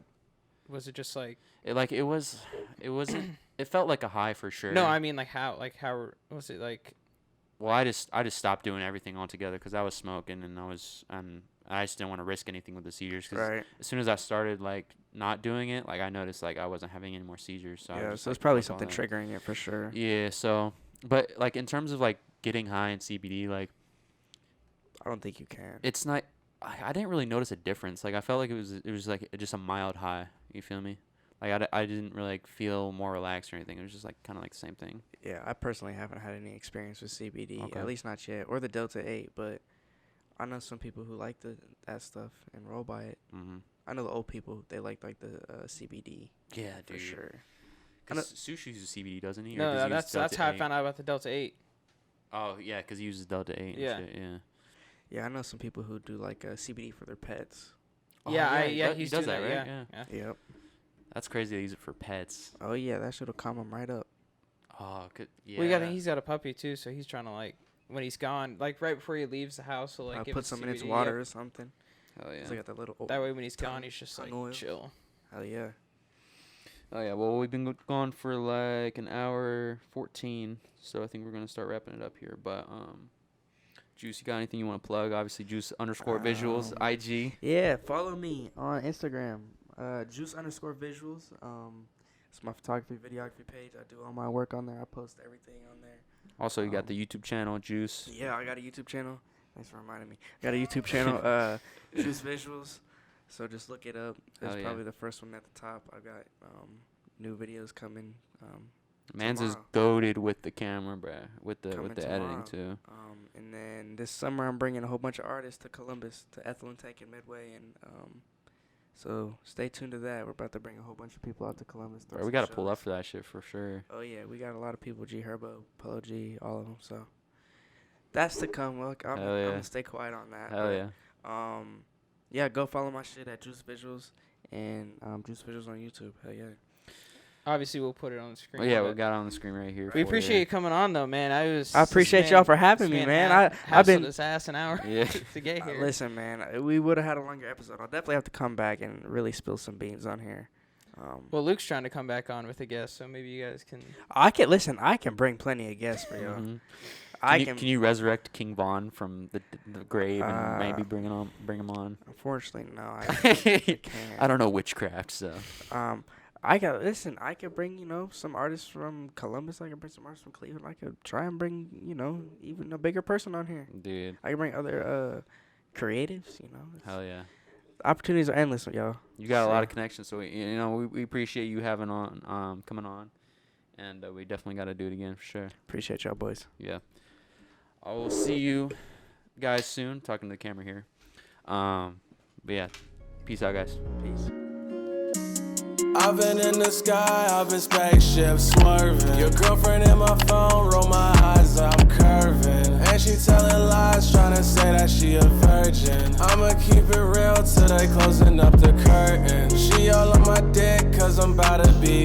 was it? Just like It wasn't. It felt like a high for sure. no, I mean like how was it like? Well, I just stopped doing everything altogether because I was smoking and I just didn't want to risk anything with the seizures. Cause Right. as soon as I started like not doing it, like I noticed like I wasn't having any more seizures. So I Yeah. was just, So it's like, probably fuck all something that. triggering it for sure. Yeah. So, but like in terms of like getting high in CBD, like I don't think you can. it's not. I didn't really notice a difference. Like I felt like it was like just a mild high. You feel me? Like I didn't really like feel more relaxed or anything. It was just like kind of like the same thing. Yeah, I personally haven't had any experience with CBD, Okay. at least not yet, or the Delta 8. But I know some people who like that stuff and roll by it. Mm-hmm. I know the old people, they like the CBD Yeah, for dude. sure. Because Sushi uses CBD, doesn't he? Or No, does he use that's Delta how I 8? found out about the Delta 8. Oh yeah, because he uses Delta 8. Yeah. And shit, yeah. Yeah, I know some people who do like CBD for their pets. Oh, He's does doing that, right? Yeah. Yep. That's crazy. They use it for pets. Oh yeah, that shit'll calm them right up. Oh, yeah. He's got a puppy too, so he's trying to like when he's gone, like right before he leaves the house, he'll like I give put it something in its CBD, water yep. or something. Hell yeah. It's like got that little. That way when he's tongue- gone, he's just like tongue oil. chill. Hell yeah. Oh yeah. Well, we've been gone for like an hour 14, so I think we're gonna start wrapping it up here. But Juice, you got anything you want to plug? Obviously, Juice_visuals IG. Yeah, follow me on Instagram, juice_visuals. It's my photography, videography page. I do all my work on there. I post everything on there. Also, you got the YouTube channel Juice. Yeah, I got a YouTube channel. Thanks for reminding me. I got a YouTube channel, Juice Visuals. So just look it up. It's Hell yeah. probably the first one at the top. I got new videos coming. Man's is tomorrow. goated with the camera, bruh. With the Coming editing tomorrow. too. And then this summer I'm bringing a whole bunch of artists to Columbus, to Ethel Tech and Midway, and so stay tuned to that. We're about to bring a whole bunch of people out to Columbus. throw Bro, we some gotta pull shows. up for that shit for sure. Oh yeah, we got a lot of people. G Herbo, Polo G, all of them. So that's to come. Look, I'm Hell yeah. gonna stay quiet on that. Hell yeah. Yeah, go follow my shit at Juice Visuals and Juice Visuals on YouTube. Hell yeah. Obviously, we'll put it on the screen. Oh, yeah, but we got it on the screen right here. we for appreciate you coming on, though, man. I appreciate y'all for having me, man. I've been his ass an hour Yeah. to get here. Listen, man, we would have had a longer episode. I'll definitely have to come back and really spill some beans on here. Well, Luke's trying to come back on with a guest, so maybe you guys can. I can bring plenty of guests for y'all. Can you resurrect King Von from the grave and maybe bring him on? Unfortunately, no, I can't. I don't know witchcraft, so. I could bring, some artists from Columbus. I could bring some artists from Cleveland. I could try and bring, even a bigger person on here. Dude. I could bring other creatives, Hell yeah. Opportunities are endless, y'all. You got a lot of connections, so we appreciate you coming on, and we definitely got to do it again for sure. Appreciate y'all, boys. Yeah. I will see you guys soon. Talking to the camera here. But yeah, peace out, guys. Peace. I've been in the sky, I've been spaceship swerving. Your girlfriend in my phone, roll my eyes, I'm curving. And she telling lies, trying to say that she a virgin. I'ma keep it real till they closing up the curtain. She all on my dick, cause I'm about to be